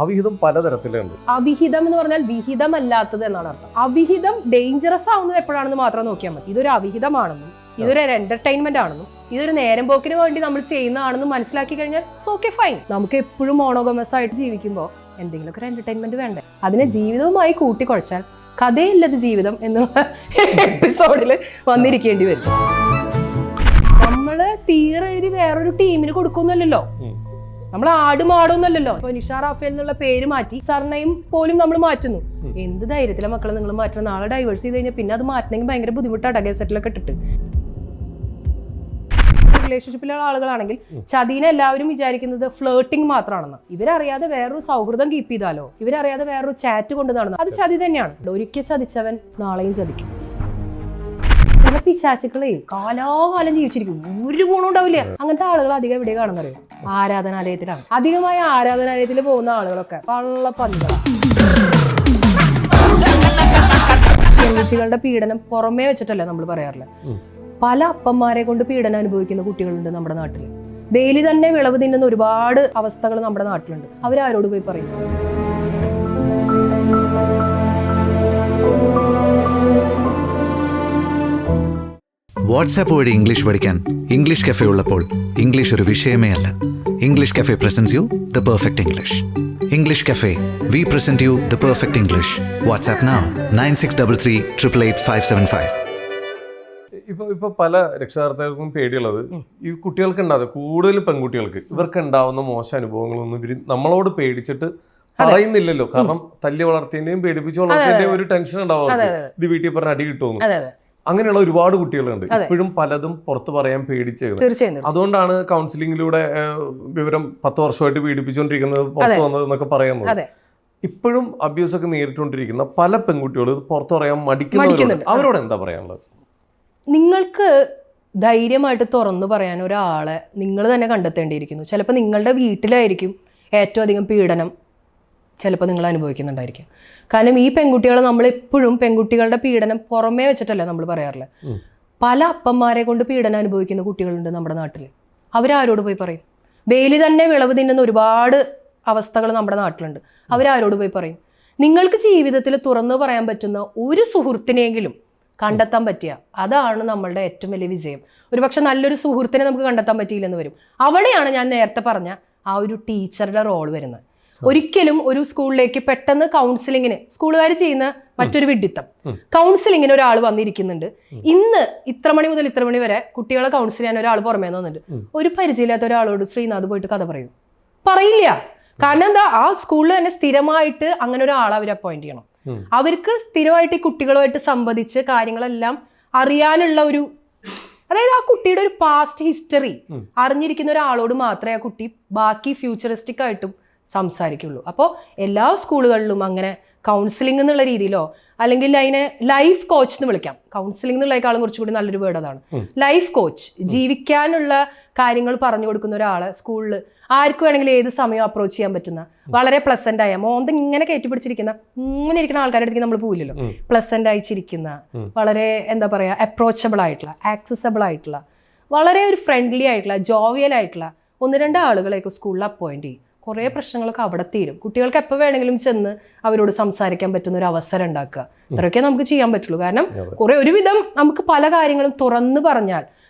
അവിഹിതം പലതരത്തിലുണ്ട്. അവിഹിതം എന്ന് പറഞ്ഞാൽ വിഹിതമല്ലാത്തത് എന്നാണ് അർത്ഥം. അവിഹിതം ഡേഞ്ചറസ് ആവുന്നത് എപ്പോഴാണെന്ന് മാത്രം നോക്കിയാൽ മതി. ഇതൊരു അവിഹിതമാണെന്നും ഇതൊരു എന്റർടൈൻമെന്റ് ആണെന്നും ഇതൊരു നേരം പോക്കിന് വേണ്ടി നമ്മൾ ചെയ്യുന്നതാണെന്നും മനസ്സിലാക്കി കഴിഞ്ഞാൽ ഓക്കെ ഫൈൻ. നമുക്ക് എപ്പോഴും മോണോഗമസ് ആയിട്ട് ജീവിക്കുമ്പോൾ എന്തെങ്കിലുമൊക്കെ ഒരു എന്റർടൈൻമെന്റ് വേണ്ടേ? അതിനെ ജീവിതവുമായി കൂട്ടിക്കുഴച്ചാൽ കഥയില്ലത് ജീവിതം എന്നുള്ള എപ്പിസോഡിൽ വന്നിരിക്കേണ്ടി വരും. നമ്മള് തീരെഴുതി വേറൊരു ടീമിന് കൊടുക്കുന്നല്ലോ. നമ്മൾ ആടുമാടൊന്നല്ലോ. ഇപ്പൊ നിഷ റാഫേൽ എന്നുള്ള പേര് മാറ്റി സർനെയിം പോലും നമ്മൾ മാറ്റുന്നു. എന്ത് ധൈര്യത്തിലെ മക്കളെ നിങ്ങൾ മാറ്റുന്ന? നാളെ ഡൈവേഴ്സ് ചെയ്ത് കഴിഞ്ഞാൽ പിന്നെ അത് മാറ്റണമെങ്കിൽ ഭയങ്കര ബുദ്ധിമുട്ടാണ്. ഗസറ്റിലൊക്കെ ഇട്ടിട്ട് റിലേഷൻഷിപ്പിലുള്ള ആളുകളാണെങ്കിൽ ചതീനെ എല്ലാവരും വിചാരിക്കുന്നത് ഫ്ലേട്ടിംഗ് മാത്രമാണെന്ന്. ഇവരറിയാതെ വേറൊരു സൗഹൃദം കീപ്പ് ചെയ്താലോ, ഇവരറിയാതെ വേറൊരു ചാറ്റ് കൊണ്ട് നടന്നു, അത് ചതി തന്നെയാണ്. ഒരിക്കൽ ചതിച്ചവൻ നാളെയും ചതിക്കും. ചില പിശാചുക്കളെ കാലാകാലം ജീവിച്ചിരിക്കും, ഒരു ഗുണം ഉണ്ടാവില്ല. അങ്ങനത്തെ ആളുകൾ അധികം എവിടെ കാണുന്നറിയോ? ആരാധനാലയത്തിലാണ്. അധികമായ ആരാധനാലയത്തിൽ പോകുന്ന ആളുകളൊക്കെ പള്ളപ്പന്നികളാണ്. പെൺകുട്ടികളുടെ പീഡനം പുറമേ വെച്ചിട്ടല്ലേ നമ്മൾ പറയാറില്ല. പല അപ്പന്മാരെ കൊണ്ട് പീഡനം അനുഭവിക്കുന്ന കുട്ടികളുണ്ട് നമ്മുടെ നാട്ടിൽ. വേലി തന്നെ വിളവ് തിന്നുന്ന ഒരുപാട് അവസ്ഥകൾ നമ്മുടെ നാട്ടിലുണ്ട്. അവരാരോട് പോയി പറയും? വാട്സാപ്പ് വഴി ഇംഗ്ലീഷ് പഠിക്കാൻ ഇംഗ്ലീഷ് കഫേ ഉള്ളപ്പോൾ ഇംഗ്ലീഷ് ഒരു വിഷയമേ അല്ല. English cafe presents you the perfect English. English cafe, we present you the perfect English. WhatsApp now 9633888575. ഇപ്പൊ പല രക്ഷകർത്താക്കൾക്കും പേടിയുള്ളത് ഈ കുട്ടികൾക്ക് ഉണ്ടാകും, കൂടുതൽ പെൺകുട്ടികൾക്ക് ഇവർക്ക് ഉണ്ടാവുന്ന മോശം അനുഭവങ്ങളൊന്നും ഇവർ നമ്മളോട് പേടിച്ചിട്ട് പറയുന്നില്ലല്ലോ. കാരണം തല്ലി വളർത്തിയതിന്റെയും പേടിപ്പിച്ച് വളർത്തിയതിന്റെയും ഒരു ടെൻഷൻ ഉണ്ടാവും. ഇത് വീട്ടിൽ പറഞ്ഞ അടി കിട്ടുമെന്ന്. അങ്ങനെയുള്ള ഒരുപാട് കുട്ടികളുണ്ട്. ഇപ്പോഴും പലതും പുറത്ത് പറയാൻ പേടിച്ചേക്കുന്നത്. അതുകൊണ്ടാണ് കൗൺസിലിങ്ങിലൂടെ വിവരം 10 വർഷമായിട്ട് പീഡിപ്പിച്ചുകൊണ്ടിരിക്കുന്നത് പുറത്ത് വന്നത് എന്നൊക്കെ പറയുന്നത്. ഇപ്പോഴും അബ്യൂസ് ഒക്കെ നേരിട്ടുകൊണ്ടിരിക്കുന്ന പല പെൺകുട്ടികളും ഇത് പുറത്തു പറയാൻ മടിക്കുന്നുണ്ട്. അവരോട് എന്താ പറയാനുള്ളത്? നിങ്ങൾക്ക് ധൈര്യമായിട്ട് തുറന്നു പറയാൻ ഒരാളെ നിങ്ങൾ തന്നെ കണ്ടെത്തേണ്ടിയിരിക്കുന്നു. ചിലപ്പോൾ നിങ്ങളുടെ വീട്ടിലായിരിക്കും ഏറ്റവും അധികം പീഡനം ചിലപ്പോൾ നിങ്ങൾ അനുഭവിക്കുന്നുണ്ടായിരിക്കും. കാരണം ഈ പെൺകുട്ടികളെ നമ്മളെപ്പോഴും പെൺകുട്ടികളുടെ പീഡനം പുറമേ വെച്ചിട്ടല്ലേ നമ്മൾ പറയാറില്ല. പല അപ്പന്മാരെ കൊണ്ട് പീഡനം അനുഭവിക്കുന്ന കുട്ടികളുണ്ട് നമ്മുടെ നാട്ടിൽ. അവരാരോട് പോയി പറയും? വേലി തന്നെ വിളവ് തിന്നുന്ന ഒരുപാട് അവസ്ഥകൾ നമ്മുടെ നാട്ടിലുണ്ട്. അവരാരോട് പോയി പറയും? നിങ്ങൾക്ക് ജീവിതത്തിൽ തുറന്നു പറയാൻ പറ്റുന്ന ഒരു സുഹൃത്തിനെങ്കിലും കണ്ടെത്താൻ പറ്റിയ അതാണ് നമ്മളുടെ ഏറ്റവും വലിയ വിജയം. ഒരുപക്ഷെ നല്ലൊരു സുഹൃത്തിനെ നമുക്ക് കണ്ടെത്താൻ പറ്റിയില്ലെന്ന് വരും. അവിടെയാണ് ഞാൻ നേരത്തെ പറഞ്ഞ ആ ഒരു ടീച്ചറുടെ റോൾ വരുന്നത്. ഒരിക്കലും ഒരു സ്കൂളിലേക്ക് പെട്ടെന്ന് കൗൺസിലിങ്ങിന് സ്കൂളുകാർ ചെയ്യുന്ന മറ്റൊരു വിഡിത്തം, കൗൺസിലിങ്ങിന് ഒരാൾ വന്നിരിക്കുന്നുണ്ട്, ഇന്ന് ഇത്ര മണി മുതൽ ഇത്ര മണി വരെ കുട്ടികളെ കൗൺസിൽ ചെയ്യാൻ ഒരാൾ പുറമേ വന്നിട്ടുണ്ട്. ഒരു പരിചയമില്ലാത്ത ഒരാളോട് ശ്രീനാഥ് പോയിട്ട് കഥ പറയും? പറയില്ല. കാരണം എന്താ? ആ സ്കൂളിൽ തന്നെ സ്ഥിരമായിട്ട് അങ്ങനെ ഒരാളെ അവർ അപ്പോയിന്റ് ചെയ്യണം. അവർക്ക് സ്ഥിരമായിട്ട് ഈ കുട്ടികളുമായിട്ട് സംവദിച്ച് കാര്യങ്ങളെല്ലാം അറിയാനുള്ള ഒരു, അതായത് ആ കുട്ടിയുടെ ഒരു പാസ്റ്റ് ഹിസ്റ്ററി അറിഞ്ഞിരിക്കുന്ന ഒരാളോട് മാത്രമേ ആ കുട്ടി ബാക്കി ഫ്യൂച്ചറിസ്റ്റിക് ആയിട്ടും സംസാരിക്കുള്ളൂ. അപ്പോൾ എല്ലാ സ്കൂളുകളിലും അങ്ങനെ കൗൺസിലിംഗ് എന്നുള്ള രീതിയിലോ അല്ലെങ്കിൽ അതിനെ ലൈഫ് കോച്ച് എന്ന് വിളിക്കാം. കൗൺസിലിംഗ് എന്നുള്ളതിനേക്കാളും കുറച്ചുകൂടി നല്ലൊരു വേർഡ് അതാണ്. ലൈഫ് കോച്ച്, ജീവിക്കാനുള്ള കാര്യങ്ങൾ പറഞ്ഞു കൊടുക്കുന്ന ഒരാളെ സ്കൂളിൽ ആർക്ക് വേണമെങ്കിലും ഏത് സമയം അപ്രോച്ച് ചെയ്യാൻ പറ്റുന്ന, വളരെ പ്ലസന്റ് ആയ, മോന്ത ഇങ്ങനെ കയറ്റിപ്പിടിച്ചിരിക്കുന്ന ഇങ്ങനെ ഇരിക്കുന്ന ആൾക്കാരുടെ അടുത്തേക്ക് നമ്മൾ പോവില്ലല്ലോ. പ്ലസന്റ് ആയിച്ചിരിക്കുന്ന, വളരെ എന്താ പറയുക, അപ്രോച്ചബിൾ ആയിട്ടുള്ള, ആക്സസബിൾ ആയിട്ടുള്ള, വളരെ ഒരു ഫ്രണ്ട്ലി ആയിട്ടുള്ള, ജോവിയൽ ആയിട്ടുള്ള 1-2 ആളുകളെയൊക്കെ സ്കൂളിൽ അപ്പോയിന്റ് ചെയ്യും. കുറേ പ്രശ്നങ്ങളൊക്കെ അവിടെ തീരും. കുട്ടികൾക്ക് എപ്പോൾ വേണമെങ്കിലും ചെന്ന് അവരോട് സംസാരിക്കാൻ പറ്റുന്ന ഒരു അവസരം ഉണ്ടാക്കുക. ഇത്രയൊക്കെ നമുക്ക് ചെയ്യാൻ പറ്റുള്ളൂ. കാരണം ഒരുവിധം നമുക്ക് പല കാര്യങ്ങളും തുറന്നു പറഞ്ഞാൽ,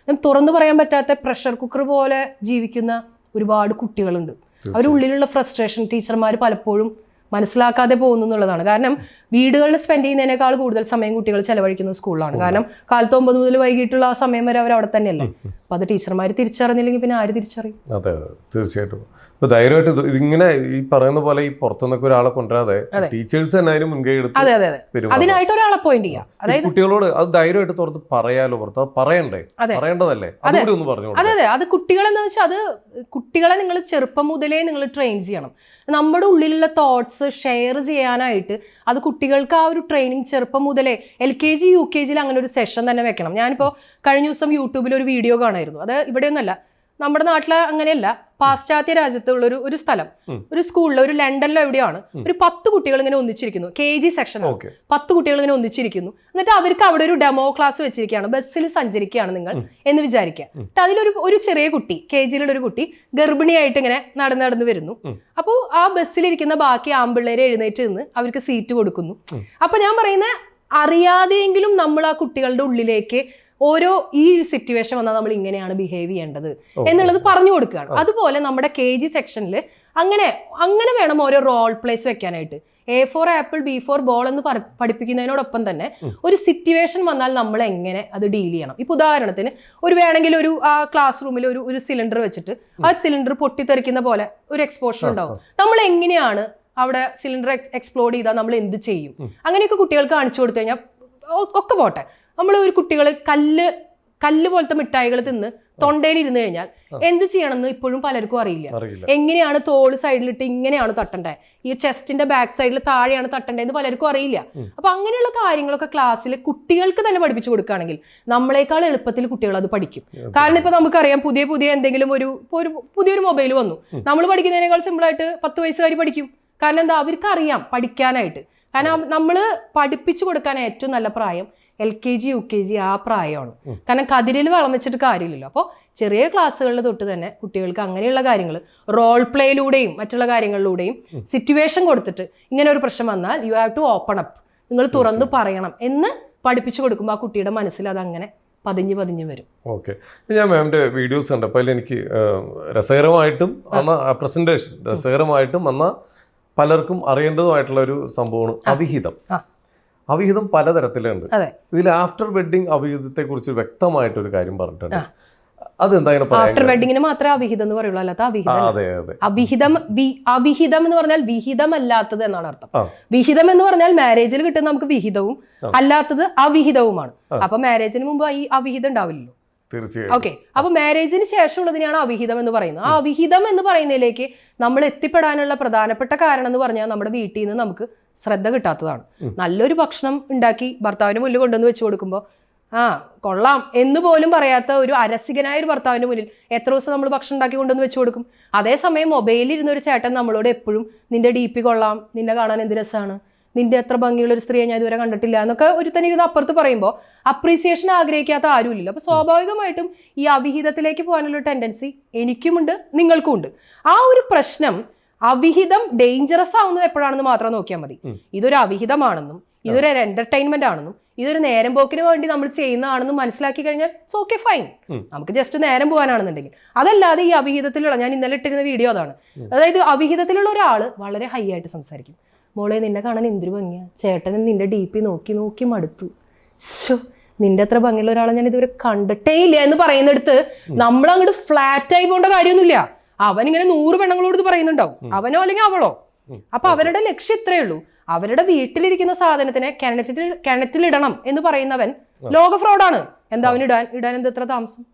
തുറന്നു പറയാൻ പറ്റാത്ത പ്രഷർ കുക്കർ പോലെ ജീവിക്കുന്ന ഒരുപാട് കുട്ടികളുണ്ട്. അവരുള്ളിലുള്ള ഫ്രസ്ട്രേഷൻ ടീച്ചർമാർ പലപ്പോഴും മനസ്സിലാക്കാതെ പോകുന്നു എന്നുള്ളതാണ്. കാരണം വീടുകളിൽ സ്പെൻഡ് ചെയ്യുന്നതിനേക്കാൾ കൂടുതൽ സമയം കുട്ടികൾ ചെലവഴിക്കുന്ന സ്കൂളിലാണ്. കാരണം കാലത്ത് 9 മുതൽ വൈകിട്ടുള്ള ആ സമയം വരെ അവർ അവിടെ തന്നെയല്ലേ. അപ്പൊ അത് ടീച്ചർമാർ തിരിച്ചറിഞ്ഞില്ലെങ്കിൽ പിന്നെ ആര് തിരിച്ചറിയും? അതെ, തീർച്ചയായിട്ടും. ഇപ്പൊ ധൈര്യമായിട്ട് ഇതിങ്ങനെ ഈ പറയുന്ന പോലെ ഈ പുറത്തുനിന്നൊക്കെ ഒരാളെ കൊണ്ടുവരാതെ ടീച്ചേഴ്സ് തന്നെ അതിന് മുൻകൈ എടുത്ത് അതിനായിട്ട് ഒരാളെ അപ്പോയിന്റ് ചെയ്യാം. അതായത് കുട്ടികളോട് അത് ധൈര്യമായിട്ട് തുറത്ത് പറയാലോ, പുറത്ത് പറയണ്ടേ, പറയേണ്ടതല്ലേ? അതുകൂടി ഒന്ന് പറഞ്ഞു. അതെ, അത് കുട്ടികളെന്ന് വെച്ചാൽ അത് കുട്ടികളെ നിങ്ങൾ ചെറുപ്പം മുതലേ നിങ്ങൾ ട്രെയിൻ ചെയ്യണം. നമ്മുടെ ഉള്ളിലുള്ള തോട്ട്സ് ഷെയർ ചെയ്യാനായിട്ട് അത് കുട്ടികൾക്ക് ആ ഒരു ട്രെയിനിങ് ചെറുപ്പം മുതലേ LKG UKG അങ്ങനെ ഒരു സെഷൻ തന്നെ വെക്കണം. ഞാനിപ്പോൾ കഴിഞ്ഞ ദിവസം യൂട്യൂബിൽ ഒരു വീഡിയോ കാണായിരുന്നു. അത് ഇവിടെയൊന്നല്ല, നമ്മുടെ നാട്ടിലെ അങ്ങനെയല്ല, പാശ്ചാത്യ രാജ്യത്തുള്ള ഒരു സ്ഥലം, ഒരു സ്കൂളിൽ, ഒരു ലണ്ടനിലോ എവിടെയാണ്, ഒരു 10 കുട്ടികൾ ഇങ്ങനെ ഒന്നിച്ചിരിക്കുന്നു, KG സെക്ഷൻ 10 കുട്ടികൾ ഇങ്ങനെ ഒന്നിച്ചിരിക്കുന്നു. എന്നിട്ട് അവർക്ക് അവിടെ ഒരു ഡെമോ ക്ലാസ് വെച്ചിരിക്കുകയാണ്, ബസ്സിൽ സഞ്ചരിക്കുകയാണ് നിങ്ങൾ എന്ന് വിചാരിക്കുക. എന്നിട്ട് അതിലൊരു ചെറിയ കുട്ടി, KGയിലുള്ള ഒരു കുട്ടി ഗർഭിണിയായിട്ട് ഇങ്ങനെ നടന്നു വരുന്നു. അപ്പോൾ ആ ബസ്സിലിരിക്കുന്ന ബാക്കി ആമ്പിള്ളേരെ എഴുന്നേറ്റ് നിന്ന് അവർക്ക് സീറ്റ് കൊടുക്കുന്നു. അപ്പൊ ഞാൻ പറയുന്ന അറിയാതെയെങ്കിലും നമ്മൾ ആ കുട്ടികളുടെ ഉള്ളിലേക്ക് ഓരോ ഈ സിറ്റുവേഷൻ വന്നാൽ നമ്മൾ ഇങ്ങനെയാണ് ബിഹേവ് ചെയ്യേണ്ടത് എന്നുള്ളത് പറഞ്ഞു കൊടുക്കുകയാണ്. അതുപോലെ നമ്മുടെ KG സെക്ഷനിൽ അങ്ങനെ വേണം ഓരോ റോൾ പ്ലേസ് വെക്കാനായിട്ട്. A for apple, B for ball എന്ന് പഠിപ്പിക്കുന്നതിനോടൊപ്പം തന്നെ ഒരു സിറ്റുവേഷൻ വന്നാൽ നമ്മൾ എങ്ങനെ അത് ഡീൽ ചെയ്യണം. ഇപ്പൊ ഉദാഹരണത്തിന് വേണമെങ്കിൽ ആ ക്ലാസ് റൂമിൽ ഒരു സിലിണ്ടർ വെച്ചിട്ട് ആ സിലിണ്ടർ പൊട്ടിത്തെറിക്കുന്ന പോലെ ഒരു എക്സ്പോഷർ ഉണ്ടാവും. നമ്മൾ എങ്ങനെയാണ് അവിടെ സിലിണ്ടർ എക്സ്പ്ലോഡ് ചെയ്താൽ നമ്മൾ എന്ത് ചെയ്യും, അങ്ങനെയൊക്കെ കുട്ടികൾക്ക് കാണിച്ചു കൊടുത്തു കഴിഞ്ഞാൽ ഒക്കെ പോട്ടെ. നമ്മൾ ഒരു കുട്ടികൾ കല്ല് പോലത്തെ മിഠായികൾ തിന്ന് തൊണ്ടയിൽ ഇരുന്ന് കഴിഞ്ഞാൽ എന്ത് ചെയ്യണമെന്ന് ഇപ്പോഴും പലർക്കും അറിയില്ല. എങ്ങനെയാണ് തോള് സൈഡിലിട്ട് ഇങ്ങനെയാണ് തട്ടണ്ടേ, ഈ ചെസ്റ്റിന്റെ ബാക്ക് സൈഡിൽ താഴെയാണ് തട്ടണ്ടേന്ന് പലർക്കും അറിയില്ല. അപ്പൊ അങ്ങനെയുള്ള കാര്യങ്ങളൊക്കെ ക്ലാസ്സിൽ കുട്ടികൾക്ക് തന്നെ പഠിപ്പിച്ചു കൊടുക്കുകയാണെങ്കിൽ നമ്മളെക്കാൾ എളുപ്പത്തിൽ കുട്ടികൾ അത് പഠിക്കും. കാരണം ഇപ്പൊ നമുക്കറിയാം, പുതിയ എന്തെങ്കിലും പുതിയൊരു മൊബൈൽ വന്നു, നമ്മൾ പഠിക്കുന്നതിനേക്കാൾ സിമ്പിളായിട്ട് 10 വയസ്സുകാർ പഠിക്കും. കാരണം എന്താ, അവർക്ക് അറിയാം പഠിക്കാനായിട്ട്. കാരണം നമ്മൾ പഠിപ്പിച്ചു കൊടുക്കാൻ ഏറ്റവും നല്ല പ്രായം LKG UKG ആ പ്രായമാണ്. കാരണം കതിരിൽ വളം വെച്ചിട്ട് കാര്യമില്ലല്ലോ. അപ്പോൾ ചെറിയ ക്ലാസ്സുകളിൽ തൊട്ട് തന്നെ കുട്ടികൾക്ക് അങ്ങനെയുള്ള കാര്യങ്ങൾ റോൾ പ്ലേയിലൂടെയും മറ്റുള്ള കാര്യങ്ങളിലൂടെയും സിറ്റുവേഷൻ കൊടുത്തിട്ട് ഇങ്ങനെ ഒരു പ്രശ്നം വന്നാൽ you have to open up, നിങ്ങൾ തുറന്നു പറയണം എന്ന് പഠിപ്പിച്ചു കൊടുക്കുമ്പോൾ ആ കുട്ടിയുടെ മനസ്സിൽ അത് അങ്ങനെ പതിഞ്ഞു വരും. ഓക്കെ, ഞാൻ മാമിൻ്റെ വീഡിയോസ് കണ്ടപ്പോൾ അതിൽ എനിക്ക് രസകരമായിട്ടും പ്രസന്റേഷൻ രസകരമായിട്ടും എന്നാൽ പലർക്കും അറിയേണ്ടതുമായിട്ടുള്ള ഒരു സംഭവമാണ് അവിഹിതം. അവിഹിതം പലതരത്തിലുണ്ട്. ഇതിൽ ആഫ്റ്റർ വെഡിങ് അവിഹിതത്തെ കുറിച്ച് വ്യക്തമായിട്ടൊരു കാര്യം പറഞ്ഞിട്ടുണ്ട്. അതെന്തായാലും ആഫ്റ്റർ വെഡിങ്ങിന് മാത്രമേ അവിഹിതം എന്ന് പറയുള്ളൂ, അല്ലാത്ത അവിഹിതം എന്ന് പറഞ്ഞാൽ വിഹിതമല്ലാത്തത് എന്നാണ് അർത്ഥം. വിഹിതം എന്ന് പറഞ്ഞാൽ മാരേജിൽ കിട്ടുന്ന നമുക്ക് വിഹിതവും അല്ലാത്തത് അവിഹിതവുമാണ്. അപ്പൊ മാരേജിന് മുമ്പ് ഈ അവിഹിതം ഉണ്ടാവില്ലല്ലോ. ഓക്കെ, അപ്പൊ മാരേജിന് ശേഷമുള്ളതിനെയാണ് അവിഹിതം എന്ന് പറയുന്നത്. ആ അവിഹിതം എന്ന് പറയുന്നതിലേക്ക് നമ്മൾ എത്തിപ്പെടാനുള്ള പ്രധാനപ്പെട്ട കാരണം എന്ന് പറഞ്ഞാൽ നമ്മുടെ വീട്ടിൽ നിന്ന് നമുക്ക് ശ്രദ്ധ കിട്ടാത്തതാണ്. നല്ലൊരു ഭക്ഷണം ഉണ്ടാക്കി ഭർത്താവിന് മുന്നിൽ കൊണ്ടുവന്ന് വെച്ച് കൊടുക്കുമ്പോൾ കൊള്ളാം എന്ന് പോലും പറയാത്ത ഒരു അരസികനായ ഒരു ഭർത്താവിന്റെ മുന്നിൽ എത്ര ദിവസം നമ്മൾ ഭക്ഷണം ഉണ്ടാക്കി കൊണ്ടുവന്ന് വെച്ച് കൊടുക്കും. അതേസമയം മൊബൈലിൽ ഇരുന്ന ഒരു ചേട്ടൻ നമ്മളോട് എപ്പോഴും നിന്റെ DP കൊള്ളാം, നിന്നെ കാണാൻ എന്ത് രസമാണ്, നിന്റെ എത്ര ഭംഗിയുള്ള ഒരു സ്ത്രീയെ ഞാൻ ഇതുവരെ കണ്ടിട്ടില്ല എന്നൊക്കെ ഒരുത്തന്നെ ഇരുന്ന് അപ്പുറത്ത് പറയുമ്പോൾ അപ്രീസിയേഷൻ ആഗ്രഹിക്കാത്ത ആരുമില്ലല്ലോ. അപ്പോൾ സ്വാഭാവികമായിട്ടും ഈ അവിഹിതത്തിലേക്ക് പോകാനുള്ള ടെൻഡൻസി എനിക്കുമുണ്ട്, നിങ്ങൾക്കും ഉണ്ട്. ആ ഒരു പ്രശ്നം, അവിഹിതം ഡേഞ്ചറസ് ആവുന്നത് എപ്പോഴാണെന്ന് മാത്രം നോക്കിയാൽ മതി. ഇതൊരു അവിഹിതമാണെന്നും ഇതൊരു എന്റർടൈൻമെന്റ് ആണെന്നും ഇതൊരു നേരം പോക്കിന് വേണ്ടി നമ്മൾ ചെയ്യുന്നതാണെന്നും മനസ്സിലാക്കി കഴിഞ്ഞാൽ ഇറ്റ്സ് ഓക്കെ, ഫൈൻ. നമുക്ക് ജസ്റ്റ് നേരം പോകാനാണെന്നുണ്ടെങ്കിൽ. അതല്ലാതെ ഈ അവിഹിതത്തിലുള്ള, ഞാൻ ഇന്നലെ ഇട്ടിരുന്ന വീഡിയോ അതാണ്, അതായത് അവിഹിതത്തിലുള്ള ഒരാൾ വളരെ ഹൈ ആയിട്ട് സംസാരിക്കും. മോളെ നിന്നെ കാണാൻ എന്തൊരു ഭംഗിയാ, ചേട്ടന് നിന്റെ DP നോക്കി മടുത്തു, നിന്റെ അത്ര ഭംഗിയുള്ള ഒരാളെ ഞാൻ ഇതുവരെ കണ്ടിട്ടേ ഇല്ല എന്ന് പറയുന്നിടത്ത് നമ്മൾ അങ്ങോട്ട് ഫ്ലാറ്റ് ആയി പോകേണ്ട കാര്യമൊന്നുമില്ല. അവൻ ഇങ്ങനെ 100 പെണ്ണുങ്ങളോട് പറയുന്നുണ്ടാവും, അവനോ അല്ലെങ്കിൽ അവളോ. അപ്പൊ അവരുടെ ലക്ഷ്യം ഇത്രയേ ഉള്ളൂ, അവരുടെ വീട്ടിലിരിക്കുന്ന സാധനത്തിനെ കിണറ്റിലിടണം എന്ന് പറയുന്നവൻ ലോക ഫ്രോഡാണ്. എന്താ അവന് ഇടാൻ എന്ത് എത്ര താമസം?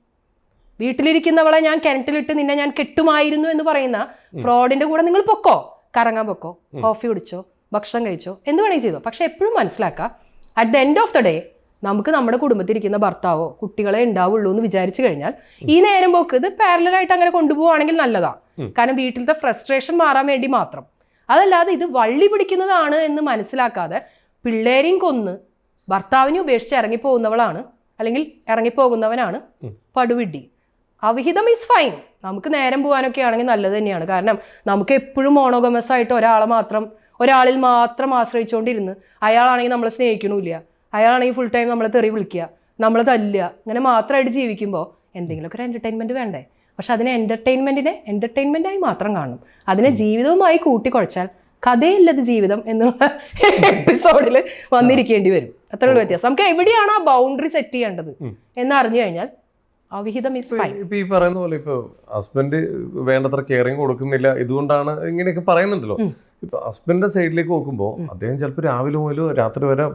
വീട്ടിലിരിക്കുന്നവളെ ഞാൻ കിണറ്റിലിട്ട് നിന്നെ ഞാൻ കെട്ടുമായിരുന്നു എന്ന് പറയുന്ന ഫ്രോഡിന്റെ കൂടെ നിങ്ങൾ പൊക്കോ, കറങ്ങാൻ പൊക്കോ, കോഫി കുടിച്ചോ, ഭക്ഷണം കഴിച്ചോ, എന്ത് വേണമെങ്കിൽ ചെയ്തോ. പക്ഷെ എപ്പോഴും മനസ്സിലാക്കുക, at the end of the day നമുക്ക് നമ്മുടെ കുടുംബത്തിരിക്കുന്ന ഭർത്താവോ കുട്ടികളെ ഉണ്ടാവുള്ളൂ എന്ന് വിചാരിച്ചു കഴിഞ്ഞാൽ ഈ നേരം പോക്ക് ഇത് പാരലായിട്ട് അങ്ങനെ കൊണ്ടുപോവുകയാണെങ്കിൽ നല്ലതാണ്. കാരണം വീട്ടിലത്തെ ഫ്രസ്ട്രേഷൻ മാറാൻ വേണ്ടി മാത്രം. അതല്ലാതെ ഇത് വള്ളി പിടിക്കുന്നതാണ് എന്ന് മനസ്സിലാക്കാതെ പിള്ളേരെയും കൊന്ന് ഭർത്താവിനെ ഉപേക്ഷിച്ച് ഇറങ്ങിപ്പോകുന്നവളാണ് അല്ലെങ്കിൽ ഇറങ്ങിപ്പോകുന്നവനാണ് പടുവിഡ്ഢി. അവിഹിതം ഈസ് ഫൈൻ, നമുക്ക് നേരം പോകാനൊക്കെ ആണെങ്കിൽ നല്ലത് തന്നെയാണ്. കാരണം നമുക്ക് എപ്പോഴും മോണോഗമസ് ആയിട്ട് ഒരാളിൽ മാത്രം ആശ്രയിച്ചുകൊണ്ടിരുന്ന് അയാളാണെങ്കിൽ നമ്മളെ സ്നേഹിക്കണില്ല, അയാളാണെങ്കിൽ ഫുൾ ടൈം നമ്മളെ തെറി വിളിക്കുക, നമ്മളെ തല്ലുക, അങ്ങനെ മാത്രമായിട്ട് ജീവിക്കുമ്പോൾ എന്തെങ്കിലുമൊക്കെ ഒരു എൻ്റർടൈൻമെൻറ്റ് വേണ്ടേ? പക്ഷെ അതിനെ എൻ്റർടൈൻമെൻറ്റായി മാത്രം കാണണം. അതിനെ ജീവിതവുമായി കൂട്ടിക്കുഴച്ചാൽ കഥയില്ലത് ജീവിതം എന്നുള്ള എപ്പിസോഡിൽ വന്നിരിക്കേണ്ടി വരും. അത്രയുള്ള വ്യത്യാസം. നമുക്ക് എവിടെയാണ് ആ ബൗണ്ടറി സെറ്റ് ചെയ്യേണ്ടത് എന്ന് അറിഞ്ഞു കഴിഞ്ഞാൽ അവിഹിതം ഈസ് ഫൈൻ. ഇപ്പൊ ഈ പറയുന്ന പോലെ ഇപ്പൊ ഹസ്ബൻഡ് വേണ്ടത്ര കെയറിങ് കൊടുക്കുന്നില്ല, ഇതുകൊണ്ടാണ് ഇങ്ങനെയൊക്കെ പറയുന്നുണ്ടല്ലോ. ഇപ്പൊ ഹസ്ബൻഡിന്റെ സൈഡിലേക്ക് നോക്കുമ്പോൾ അദ്ദേഹം ചിലപ്പോൾ രാവിലെ മുതൽ രാത്രി വരെ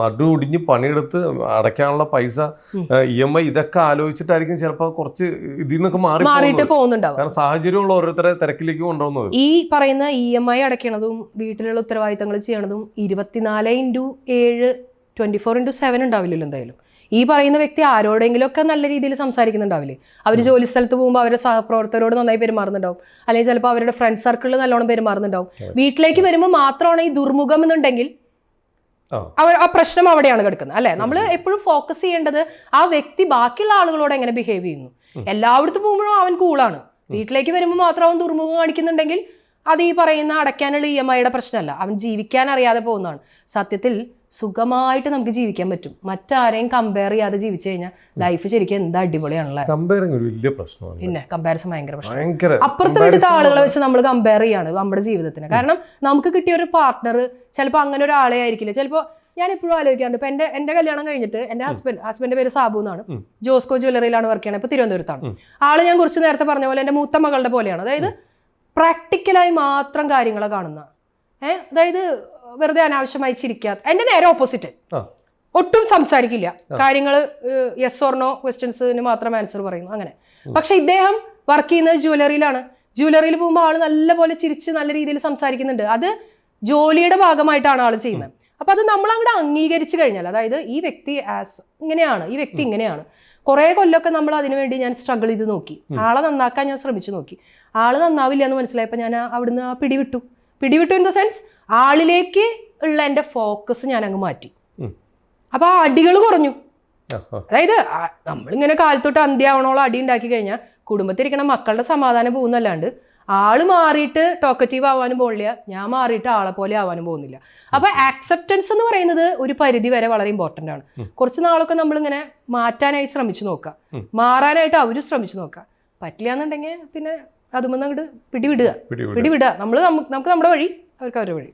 നടു ഒടിഞ്ഞ് പണിയെടുത്ത് അടയ്ക്കാനുള്ള പൈസ, EMI ഇതൊക്കെ ആലോചിച്ചിട്ടായിരിക്കും ചിലപ്പോൾ കുറച്ച് ഇതിൽ നിന്നൊക്കെ മാറിയിട്ട് പോകുന്നുണ്ടാവും. കാരണം സാഹചര്യമുള്ള ഓരോരുത്തരെ തിരക്കിലേക്ക് കൊണ്ടുപോകുന്നത്. ഈ പറയുന്ന EMI അടയ്ക്കണതും വീട്ടിലുള്ള ഉത്തരവാദിത്തങ്ങൾ ചെയ്യണതും 24/7 24/7 ഉണ്ടാവില്ലല്ലോ. എന്തായാലും ഈ പറയുന്ന വ്യക്തി ആരോടെങ്കിലും ഒക്കെ നല്ല രീതിയിൽ സംസാരിക്കുന്നുണ്ടാവില്ലേ? അവർ ജോലി സ്ഥലത്ത് പോകുമ്പോൾ അവരുടെ സഹപ്രവർത്തകരോട് നന്നായി പെരുമാറുന്നുണ്ടാവും, അല്ലെങ്കിൽ ചിലപ്പോൾ അവരുടെ ഫ്രണ്ട് സർക്കിളിൽ നല്ലോണം പെരുമാറുന്നുണ്ടാവും. വീട്ടിലേക്ക് വരുമ്പോൾ മാത്രമാണ് ഈ ദുർമുഖം എന്നുണ്ടെങ്കിൽ ആ പ്രശ്നം അവിടെയാണ് കിടക്കുന്നത് അല്ലെ. നമ്മൾ എപ്പോഴും ഫോക്കസ് ചെയ്യേണ്ടത് ആ വ്യക്തി ബാക്കിയുള്ള ആളുകളോട് എങ്ങനെ ബിഹേവ് ചെയ്യുന്നു. എല്ലായിടത്തും പോകുമ്പോഴും അവൻ കൂളാണ്, വീട്ടിലേക്ക് വരുമ്പോൾ മാത്രം അവൻ ദുർമുഖം കാണിക്കുന്നുണ്ടെങ്കിൽ അത് ഈ പറയുന്ന അടയ്ക്കാനുള്ള EMIയുടെ പ്രശ്നമല്ല, അവൻ ജീവിക്കാൻ അറിയാതെ പോകുന്നതാണ്. സത്യത്തിൽ സുഖമായിട്ട് നമുക്ക് ജീവിക്കാൻ പറ്റും. മറ്റാരെയും കമ്പയർ ചെയ്യാതെ ജീവിച്ചു കഴിഞ്ഞാൽ ലൈഫ് ശരിക്കും എന്താ അടിപൊളിയാണല്ലേ. പിന്നെ കമ്പാരിസൺ ഭയങ്കര പ്രശ്നം. അപ്പുറത്തെ വീട്ടിലത്തെ ആളുകളെ വെച്ച് നമ്മൾ കമ്പയർ ചെയ്യാണ് നമ്മുടെ ജീവിതത്തിന്. കാരണം നമുക്ക് കിട്ടിയ ഒരു പാർട്ട്ണർ ചിലപ്പോൾ അങ്ങനെ ഒരാളെ ആയിരിക്കില്ല. ചിലപ്പോൾ ഞാൻ എപ്പോഴും ആലോചിക്കാറുണ്ട്, ഇപ്പൊ എന്റെ കല്യാണം കഴിഞ്ഞിട്ട് എന്റെ ഹസ്ബൻഡിന്റെ പേര് സാബു എന്നാണ്, ജോസ്കോ ജ്വല്ലറിയിലാണ് വർക്ക് ചെയ്യണത്, ഇപ്പൊ തിരുവനന്തപുരത്താണ്. ആള് ഞാൻ കുറച്ച് നേരത്തെ പറഞ്ഞ പോലെ എന്റെ മൂത്ത മകളുടെ പോലെയാണ്. അതായത് പ്രാക്ടിക്കലായി മാത്രം കാര്യങ്ങളെ കാണുന്ന, അതായത് വെറുതെ അനാവശ്യമായി ചിരിക്കാത്ത. എന്റെ നേരെ ഓപ്പോസിറ്റ്, ഒട്ടും സംസാരിക്കില്ല, കാര്യങ്ങൾ യെസ് ഓർ നോ ക്വസ്റ്റ്യൻസിന് മാത്രം ആൻസർ പറയുന്നു അങ്ങനെ. പക്ഷെ ഇദ്ദേഹം വർക്ക് ചെയ്യുന്നത് ജ്വല്ലറിയിലാണ്. ജ്വല്ലറിയിൽ പോകുമ്പോൾ ആള് നല്ലപോലെ ചിരിച്ച് നല്ല രീതിയിൽ സംസാരിക്കുന്നുണ്ട്. അത് ജോലിയുടെ ഭാഗമായിട്ടാണ് ആള് ചെയ്യുന്നത്. അപ്പൊ അത് നമ്മൾ അങ്ങോട്ട് അംഗീകരിച്ചു കഴിഞ്ഞാൽ, അതായത് ഈ വ്യക്തി ഇങ്ങനെയാണ്, ഈ വ്യക്തി ഇങ്ങനെയാണ്. കുറെ കൊല്ലമൊക്കെ നമ്മൾ അതിനുവേണ്ടി ഞാൻ സ്ട്രഗിൾ ചെയ്ത് നോക്കി, ആളെ നന്നാക്കാൻ ഞാൻ ശ്രമിച്ചു നോക്കി. ആള് നന്നാവില്ല എന്ന് മനസ്സിലായപ്പോൾ ഞാൻ അവിടുന്ന് പിടിവിട്ടു ഇൻ ദ സെൻസ് ആളിലേക്ക് ഉള്ള എൻ്റെ ഫോക്കസ് ഞാൻ അങ്ങ് മാറ്റി. അപ്പൊ ആ അടികൾ കുറഞ്ഞു. അതായത് നമ്മളിങ്ങനെ കാലത്തൊട്ട് അന്ത്യാവണോളം അടി ഉണ്ടാക്കി കഴിഞ്ഞാൽ കുടുംബത്തിരിക്കണ മക്കളുടെ സമാധാനം പോകുന്നല്ലാണ്ട് ആള് മാറിയിട്ട് ടോക്കറ്റീവ് ആവാനും പോകുന്നില്ല, ഞാൻ മാറിയിട്ട് ആളെ പോലെ ആവാനും പോകുന്നില്ല. അപ്പൊ ആക്സെപ്റ്റൻസ് എന്ന് പറയുന്നത് ഒരു പരിധി വരെ വളരെ ഇമ്പോർട്ടൻ്റ് ആണ്. കുറച്ച് നാളൊക്കെ നമ്മളിങ്ങനെ മാറ്റാനായി ശ്രമിച്ചു നോക്കുക, മാറാനായിട്ട് അവര് ശ്രമിച്ചു നോക്കുക. പറ്റില്ല എന്നുണ്ടെങ്കിൽ പിന്നെ അതുമെന്ന് അങ്ങോട്ട് പിടിവിടുക. നമുക്ക് നമ്മുടെ വഴി, അവർക്ക് അവരുടെ വഴി.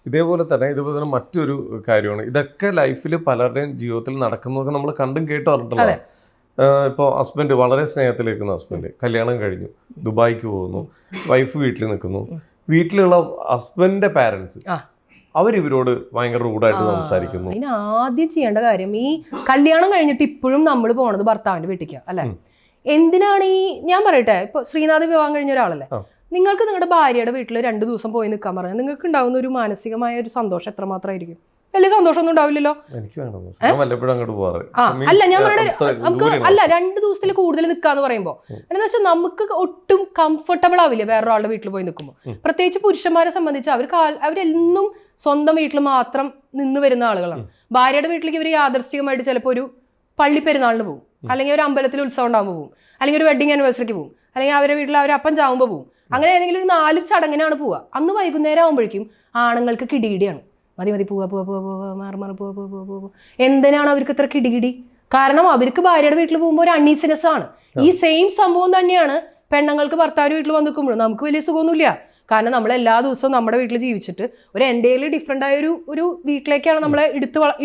ഇതേപോലെ തന്നെ മറ്റൊരു കാര്യമാണ്, ഇതൊക്കെ ലൈഫിൽ പലരുടെയും ജീവിതത്തിൽ നടക്കുന്നതൊക്കെ നമ്മൾ കണ്ടും കേട്ടും അറിഞ്ഞിട്ടുള്ള. ഇപ്പോൾ ഹസ്ബൻഡ് വളരെ സ്നേഹത്തിലേക്കുന്ന ഹസ്ബൻഡ് കല്യാണം കഴിഞ്ഞു, ദുബായിക്ക് പോകുന്നു, വൈഫ് വീട്ടിൽ നിൽക്കുന്നു. വീട്ടിലുള്ള ഹസ്ബൻഡിന്റെ പാരൻസ് അവരിവരോട് ഭയങ്കര റൂഡായിട്ട് സംസാരിക്കുന്നു. അതിന് ആദ്യം ചെയ്യേണ്ട കാര്യം, ഈ കല്യാണം കഴിഞ്ഞിട്ട് ഇപ്പോഴും നമ്മൾ പോണത് ഭർത്താവിന്റെ വീട്ടിലേക്കാണ് അല്ലെ. എന്തിനാണ് ഞാൻ പറയട്ടെ, ഇപ്പൊ ശ്രീനാഥ് വിവാഹം കഴിഞ്ഞ ഒരാളല്ലേ, നിങ്ങൾക്ക് നിങ്ങളുടെ ഭാര്യയുടെ വീട്ടിൽ 2 ദിവസം പോയി നിൽക്കാൻ പറഞ്ഞാൽ നിങ്ങൾക്ക് ഉണ്ടാവുന്ന ഒരു മാനസികമായ ഒരു സന്തോഷം എത്രമാത്രമായിരിക്കും? വലിയ സന്തോഷമൊന്നും ഉണ്ടാവില്ലല്ലോ. അല്ല ഞാൻ നമുക്ക് 2 ദിവസത്തിൽ കൂടുതൽ നിൽക്കാന്ന് പറയുമ്പോൾ എന്താ വെച്ചാൽ നമുക്ക് ഒട്ടും കംഫർട്ടബിൾ ആവില്ല വേറൊരാളുടെ വീട്ടിൽ പോയി നിൽക്കുമ്പോൾ. പ്രത്യേകിച്ച് പുരുഷന്മാരെ സംബന്ധിച്ച് അവരെന്നും സ്വന്തം വീട്ടിൽ മാത്രം നിന്ന് വരുന്ന ആളുകളാണ്. ഭാര്യയുടെ വീട്ടിലേക്ക് ഇവർ യാദർച്ഛികമായിട്ട് ചിലപ്പോൾ ഒരു പള്ളി പെരുന്നാളിന് പോകും, അല്ലെങ്കിൽ ഒരു അമ്പലത്തിൽ ഉത്സവം ഉണ്ടാകുമ്പോൾ പോകും, അല്ലെങ്കിൽ ഒരു വെഡിങ് ആനിവേഴ്സറിക്ക് പോകും, അല്ലെങ്കിൽ അവരുടെ വീട്ടിൽ അവർ അപ്പം ചാവുമ്പോൾ പോകും. അങ്ങനെ ഏതെങ്കിലും ഒരു 4 ചടങ്ങിനാണ് പോവുക. അന്ന് വൈകുന്നേരം ആകുമ്പോഴേക്കും ആണുങ്ങൾക്ക് കിടികിടിയാണ്. മതി പോവാ മാറി. എന്തിനാണ് അവർക്ക് ഇത്ര കിടികിടി? കാരണം അവർക്ക് ഭാര്യയുടെ വീട്ടിൽ പോകുമ്പോൾ ഒരു അൺഈസിനെസ് ആണ്. ഈ സെയിം സംഭവം തന്നെയാണ് പെണ്ണുങ്ങൾക്ക് ഭർത്താവിന്റെ വീട്ടിൽ വന്ന് നിൽക്കുമ്പോഴും നമുക്ക് വലിയ സുഖമൊന്നുമില്ല. കാരണം നമ്മൾ എല്ലാ ദിവസവും നമ്മുടെ വീട്ടിൽ ജീവിച്ചിട്ട് ഒരു എൻ്റെയിൽ ഡിഫറെൻ്റ് ആയ ഒരു വീട്ടിലേക്കാണ് നമ്മളെ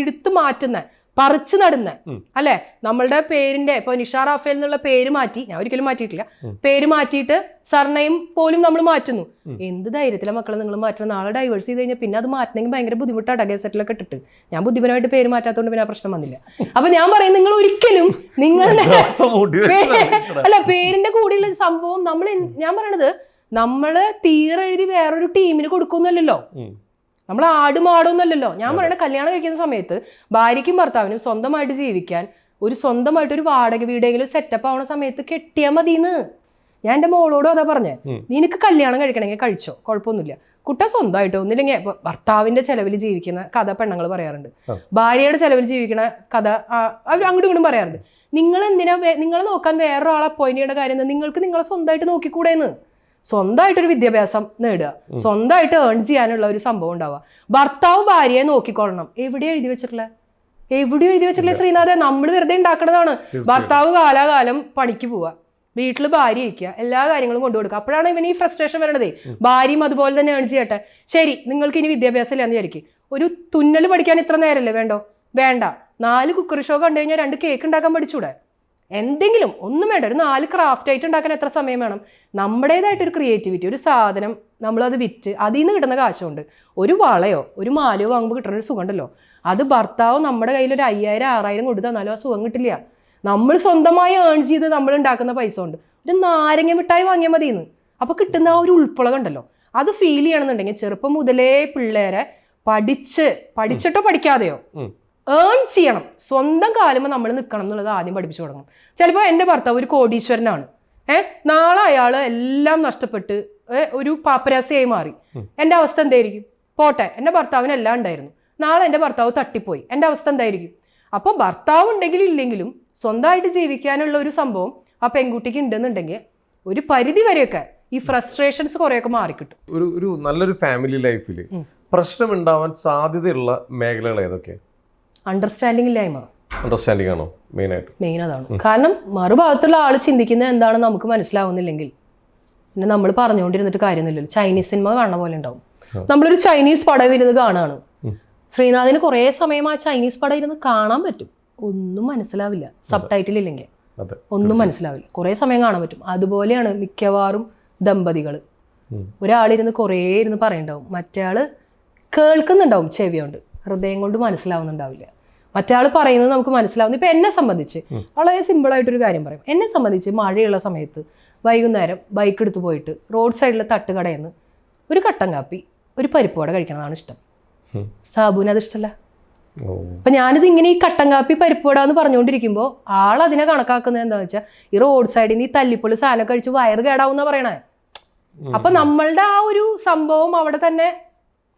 എടുത്ത് മാറ്റുന്നത്, പറിച്ചു നടുന്നത് അല്ലെ. നമ്മളുടെ പേരിന്റെ ഇപ്പൊ നിഷ റാഫേൽ എന്നുള്ള പേര് മാറ്റി, ഞാൻ ഒരിക്കലും മാറ്റിയിട്ടില്ല, പേര് മാറ്റിയിട്ട് സർനെയിം പോലും നമ്മൾ മാറ്റുന്നു. എന്ത് ധൈര്യത്തിലെ മക്കളെ നിങ്ങൾ മാറ്റണം? നാളെ ഡൈവേഴ്സ് ചെയ്ത് കഴിഞ്ഞാൽ പിന്നെ അത് മാറ്റണമെങ്കിൽ ഭയങ്കര ബുദ്ധിമുട്ടാണ്. ഗസറ്റിലൊക്കെ ഇട്ടിട്ട് ഞാൻ ബുദ്ധിപരമായിട്ട് പേര് മാറ്റാത്തതുകൊണ്ട് പിന്നെ ആ പ്രശ്നം വന്നില്ല. അപ്പൊ ഞാൻ പറയും, നിങ്ങൾ ഒരിക്കലും അല്ല പേരിന്റെ കൂടെയുള്ള സംഭവം ഞാൻ പറയണത് നമ്മള് തീരെഴുതി വേറൊരു ടീമിന് കൊടുക്കുന്നല്ലോ, നമ്മൾ ആടുമാടൊന്നല്ലല്ലോ. ഞാൻ പറയണ കല്യാണം കഴിക്കുന്ന സമയത്ത് ഭാര്യയ്ക്കും ഭർത്താവിനും സ്വന്തമായിട്ട് ജീവിക്കാൻ സ്വന്തമായിട്ട് ഒരു വാടക വീടെങ്കിലും സെറ്റപ്പ് ആവുന്ന സമയത്ത് കെട്ടിയാൽ മതിന്ന് ഞാൻ എൻ്റെ മോളോടും അതാ പറഞ്ഞേ. നിനക്ക് കല്യാണം കഴിക്കണമെങ്കിൽ കഴിച്ചോ, കുഴപ്പമൊന്നുമില്ല. കുട്ട സ്വന്തമായിട്ട് ഒന്നില്ലെങ്കിൽ ഭർത്താവിന്റെ ചെലവിൽ ജീവിക്കുന്ന കഥ പെണ്ണുങ്ങൾ പറയാറുണ്ട്, ഭാര്യയുടെ ചെലവിൽ ജീവിക്കുന്ന കഥ അവർ അങ്ങോട്ടും ഇങ്ങോട്ടും പറയാറുണ്ട്. നിങ്ങളെ നോക്കാൻ വേറൊരാളെ അപ്പോയിന്റ് ചെയ്യേണ്ട കാര്യം എന്താ? നിങ്ങൾക്ക് നിങ്ങളെ സ്വന്തമായിട്ട് നോക്കിക്കൂടെയെന്ന്. സ്വന്തമായിട്ടൊരു വിദ്യാഭ്യാസം നേടുക, സ്വന്തമായിട്ട് ഏൺ ചെയ്യാനുള്ള ഒരു സംഭവം ഉണ്ടാവുക. ഭർത്താവ് ഭാര്യയെ നോക്കിക്കൊള്ളണം. എവിടെ എഴുതി വെച്ചിട്ടില്ല ശ്രീനാഥെ? നമ്മൾ വെറുതെ ഉണ്ടാക്കണതാണ്. ഭർത്താവ് കാലാകാലം പണിക്ക് പോവുക, വീട്ടിൽ ഭാര്യ ഇരിക്കുക, എല്ലാ കാര്യങ്ങളും കൊണ്ടുകൊടുക്കുക. അപ്പോഴാണ് ഇവന് ഈ ഫ്രസ്ട്രേഷൻ വരണതേ. ഭാര്യയും അതുപോലെ തന്നെ ഏൺ ചെയ്യട്ടെ. ശരി, നിങ്ങൾക്ക് ഇനി വിദ്യാഭ്യാസം ഇല്ലാന്ന് വിചാരിക്കും. ഒരു തുന്നൽ പഠിക്കാൻ ഇത്ര നേരല്ലേ വേണ്ട 4 കുക്കറി ഷോ കണ്ടു കഴിഞ്ഞാൽ 2 കേക്ക് ഉണ്ടാക്കാൻ പഠിച്ചൂടെ? എന്തെങ്കിലും ഒന്നും വേണ്ട, ഒരു 4 ക്രാഫ്റ്റ് ആയിട്ട് ഉണ്ടാക്കാൻ എത്ര സമയം വേണം? നമ്മുടേതായിട്ടൊരു ക്രിയേറ്റിവിറ്റി, ഒരു സാധനം നമ്മളത് വിറ്റ് അതിൽ നിന്ന് കിട്ടുന്ന കാശുകൊണ്ട് ഒരു വളയോ ഒരു മാലയോ വാങ്ങുമ്പോൾ കിട്ടുന്ന ഒരു സുഖം ഉണ്ടല്ലോ, അത് ഭർത്താവ് നമ്മുടെ കയ്യിൽ ഒരു 5000 6000 കൊടുത്തു തന്നാലും ആ സുഖം കിട്ടില്ല. നമ്മൾ സ്വന്തമായി ഏൺ ചെയ്ത് നമ്മൾ ഉണ്ടാക്കുന്ന പൈസ കൊണ്ട് ഒരു നാരങ്ങ മിഠായി വാങ്ങിയാൽ മതിയെന്ന്. അപ്പോൾ കിട്ടുന്ന ആ ഒരു ഉൾപ്പുളകം ഉണ്ടല്ലോ, അത് ഫീൽ ചെയ്യണമെന്നുണ്ടെങ്കിൽ ചെറുപ്പം മുതലേ പിള്ളേരെ പഠിച്ചിട്ടോ പഠിക്കാതെയോ ഏൺ ചെയ്യണം, സ്വന്തം കാലുമ്പോൾ നമ്മൾ നിൽക്കണം എന്നുള്ളത് ആദ്യം പഠിപ്പിച്ചു തുടങ്ങണം. ചിലപ്പോൾ എൻ്റെ ഭർത്താവ് ഒരു കോടീശ്വരനാണ്, നാളെ അയാൾ എല്ലാം നഷ്ടപ്പെട്ട് ഒരു പാപ്പരാസിയായി മാറി. എൻ്റെ അവസ്ഥ എന്തായിരിക്കും? പോട്ടെ, എൻ്റെ ഭർത്താവിന് എല്ലാം ഉണ്ടായിരുന്നു, നാളെ എൻ്റെ ഭർത്താവ് തട്ടിപ്പോയി, എൻ്റെ അവസ്ഥ എന്തായിരിക്കും? അപ്പോൾ ഭർത്താവ് ഉണ്ടെങ്കിലും ഇല്ലെങ്കിലും സ്വന്തമായിട്ട് ജീവിക്കാനുള്ള ഒരു സംഭവം ആ പെൺകുട്ടിക്ക് ഉണ്ടെന്നുണ്ടെങ്കിൽ ഒരു പരിധി വരെയൊക്കെ ഈ ഫ്രസ്ട്രേഷൻസ് കുറേയൊക്കെ മാറിക്കിട്ടും. ഒരു നല്ലൊരു ഫാമിലി ലൈഫിൽ പ്രശ്നം ഉണ്ടാവാൻ സാധ്യതയുള്ള മേഖലകൾ ഏതൊക്കെ? അണ്ടർസ്റ്റാൻഡിങ് ഇല്ലായ്മ. അണ്ടർസ്റ്റാൻഡിങ് ആണോ മെയിൻ അതാണ്. കാരണം മറുഭാഗത്തുള്ള ആൾ ചിന്തിക്കുന്നത് എന്താണെന്ന് നമുക്ക് മനസ്സിലാവുന്നില്ലെങ്കിൽ പിന്നെ നമ്മൾ പറഞ്ഞുകൊണ്ടിരുന്നിട്ട് കാര്യമൊന്നുമില്ലല്ലോ. ചൈനീസ് സിനിമ കാണുന്ന പോലെ ഉണ്ടാവും. നമ്മളൊരു ചൈനീസ് പടം ഇരുന്ന് കാണുകയാണ്, ശ്രീനാഥിന് കുറേ സമയം ആ ചൈനീസ് പടം ഇരുന്ന് കാണാൻ പറ്റും, ഒന്നും മനസ്സിലാവില്ല സബ് ടൈറ്റിൽ ഇല്ലെങ്കിൽ, ഒന്നും മനസ്സിലാവില്ല, കുറേ സമയം കാണാൻ പറ്റും. അതുപോലെയാണ് മിക്കവാറും ദമ്പതികൾ. ഒരാളിരുന്ന് കുറേ ഇരുന്ന് പറയുന്നുണ്ടാവും, മറ്റേ ആൾ കേൾക്കുന്നുണ്ടാവും ചെവി കൊണ്ട്, ഹൃദയം കൊണ്ട് മനസ്സിലാവുന്നുണ്ടാവില്ല. മറ്റേ പറയുന്നത് നമുക്ക് മനസ്സിലാവുന്നു. ഇപ്പം എന്നെ സംബന്ധിച്ച് വളരെ സിമ്പിളായിട്ടൊരു കാര്യം പറയും. എന്നെ സംബന്ധിച്ച് മഴയുള്ള സമയത്ത് വൈകുന്നേരം ബൈക്ക് എടുത്ത് പോയിട്ട് റോഡ് സൈഡിലെ തട്ടുകടയിൽ നിന്ന് ഒരു കട്ടൻ കാപ്പി ഒരു പരിപ്പ് വട കഴിക്കണതാണ് ഇഷ്ടം. സാബുവിന് അത് ഇഷ്ടമല്ല. അപ്പം ഞാനിത് ഇങ്ങനെ ഈ കട്ടൻ കാപ്പി പരിപ്പ് വട എന്ന് പറഞ്ഞുകൊണ്ടിരിക്കുമ്പോൾ ആളതിനെ കണക്കാക്കുന്നത് എന്താണെന്ന് വെച്ചാൽ ഈ റോഡ് സൈഡിൽ നിന്ന് ഈ തല്ലിപ്പൊളി സാധനം കഴിച്ച് വയറ് കേടാവുന്ന പറയണേ. അപ്പം നമ്മളുടെ ആ ഒരു സംഭവം അവിടെ തന്നെ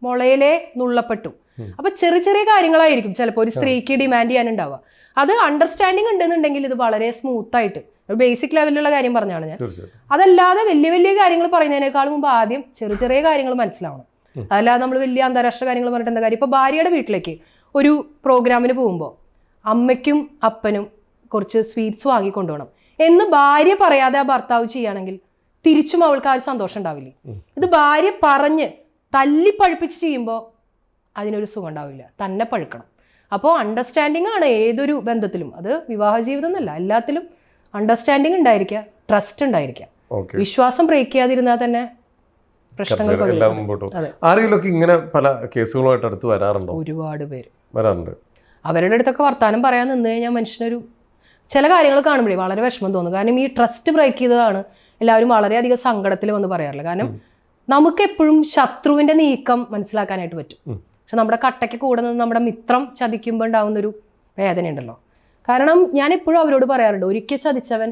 മുളയിലെ നുള്ളപ്പെട്ടു. അപ്പൊ ചെറിയ ചെറിയ കാര്യങ്ങളായിരിക്കും ചിലപ്പോൾ ഒരു സ്ത്രീക്ക് ഡിമാൻഡ് ചെയ്യാനുണ്ടാവുക. അത് അണ്ടർസ്റ്റാൻഡിങ് ഉണ്ടെന്നുണ്ടെങ്കിൽ ഇത് വളരെ സ്മൂത്ത് ആയിട്ട് ബേസിക് ലെവലിലുള്ള കാര്യം പറഞ്ഞാണ് ഞാൻ. അതല്ലാതെ വലിയ വലിയ കാര്യങ്ങൾ പറയുന്നതിനേക്കാളും മുമ്പ് ആദ്യം ചെറിയ ചെറിയ കാര്യങ്ങൾ മനസ്സിലാവണം. അതല്ലാതെ നമ്മൾ വലിയ അന്താരാഷ്ട്ര കാര്യങ്ങൾ പറഞ്ഞിട്ട് എന്താ കാര്യം? ഇപ്പൊ ഭാര്യയുടെ വീട്ടിലേക്ക് ഒരു പ്രോഗ്രാമിന് പോകുമ്പോൾ അമ്മയ്ക്കും അപ്പനും കുറച്ച് സ്വീറ്റ്സ് വാങ്ങിക്കൊണ്ടുപോകണം എന്ന് ഭാര്യ പറയാതെ ആ ഭർത്താവ് ചെയ്യുകയാണെങ്കിൽ തിരിച്ചും അവൾക്ക് ആ ഒരു സന്തോഷം ഉണ്ടാവില്ലേ? ഇത് ഭാര്യ പറഞ്ഞ് തല്ലിപ്പഴുപ്പിച്ച് ചെയ്യുമ്പോൾ അതിനൊരു സുഖം ഉണ്ടാവില്ല, തന്നെ പഴുക്കണം. അപ്പോൾ അണ്ടർസ്റ്റാൻഡിങ് ആണ് ഏതൊരു ബന്ധത്തിലും, അത് വിവാഹ ജീവിതം എന്നല്ല, എല്ലാത്തിലും അണ്ടർസ്റ്റാൻഡിങ് ഉണ്ടായിരിക്കുക, ട്രസ്റ്റ് ഉണ്ടായിരിക്കുക. വിശ്വാസം ബ്രേക്ക് ചെയ്യാതിരുന്നാൽ തന്നെ പ്രശ്നങ്ങൾ ആരെങ്കിലുമൊക്കെ ഇങ്ങനെ പല കേസുകളുമായിട്ട് അടുത്ത് വരാറുണ്ടോ? ഒരുപാട് പേര് വരാറുണ്ട്. അവരുടെ അടുത്തൊക്കെ വർത്താനം പറയാൻ നിന്ന് കഴിഞ്ഞാൽ മനുഷ്യനൊരു ചില കാര്യങ്ങൾ കാണുമ്പോഴേ വളരെ വിഷമം തോന്നും. കാരണം ഈ ട്രസ്റ്റ് ബ്രേക്ക് ചെയ്തതാണ് എല്ലാവരും വളരെയധികം സങ്കടത്തിൽ വന്ന് പറയാറില്ല. കാരണം നമുക്കെപ്പോഴും ശത്രുവിൻ്റെ നീക്കം മനസ്സിലാക്കാനായിട്ട് പറ്റും, പക്ഷെ നമ്മുടെ കട്ടയ്ക്ക് കൂടെ നിന്ന് നമ്മുടെ മിത്രം ചതിക്കുമ്പോൾ ഉണ്ടാകുന്നൊരു വേദനയുണ്ടല്ലോ. കാരണം ഞാൻ എപ്പോഴും അവരോട് പറയാറുണ്ട്, ഒരിക്കൽ ചതിച്ചവൻ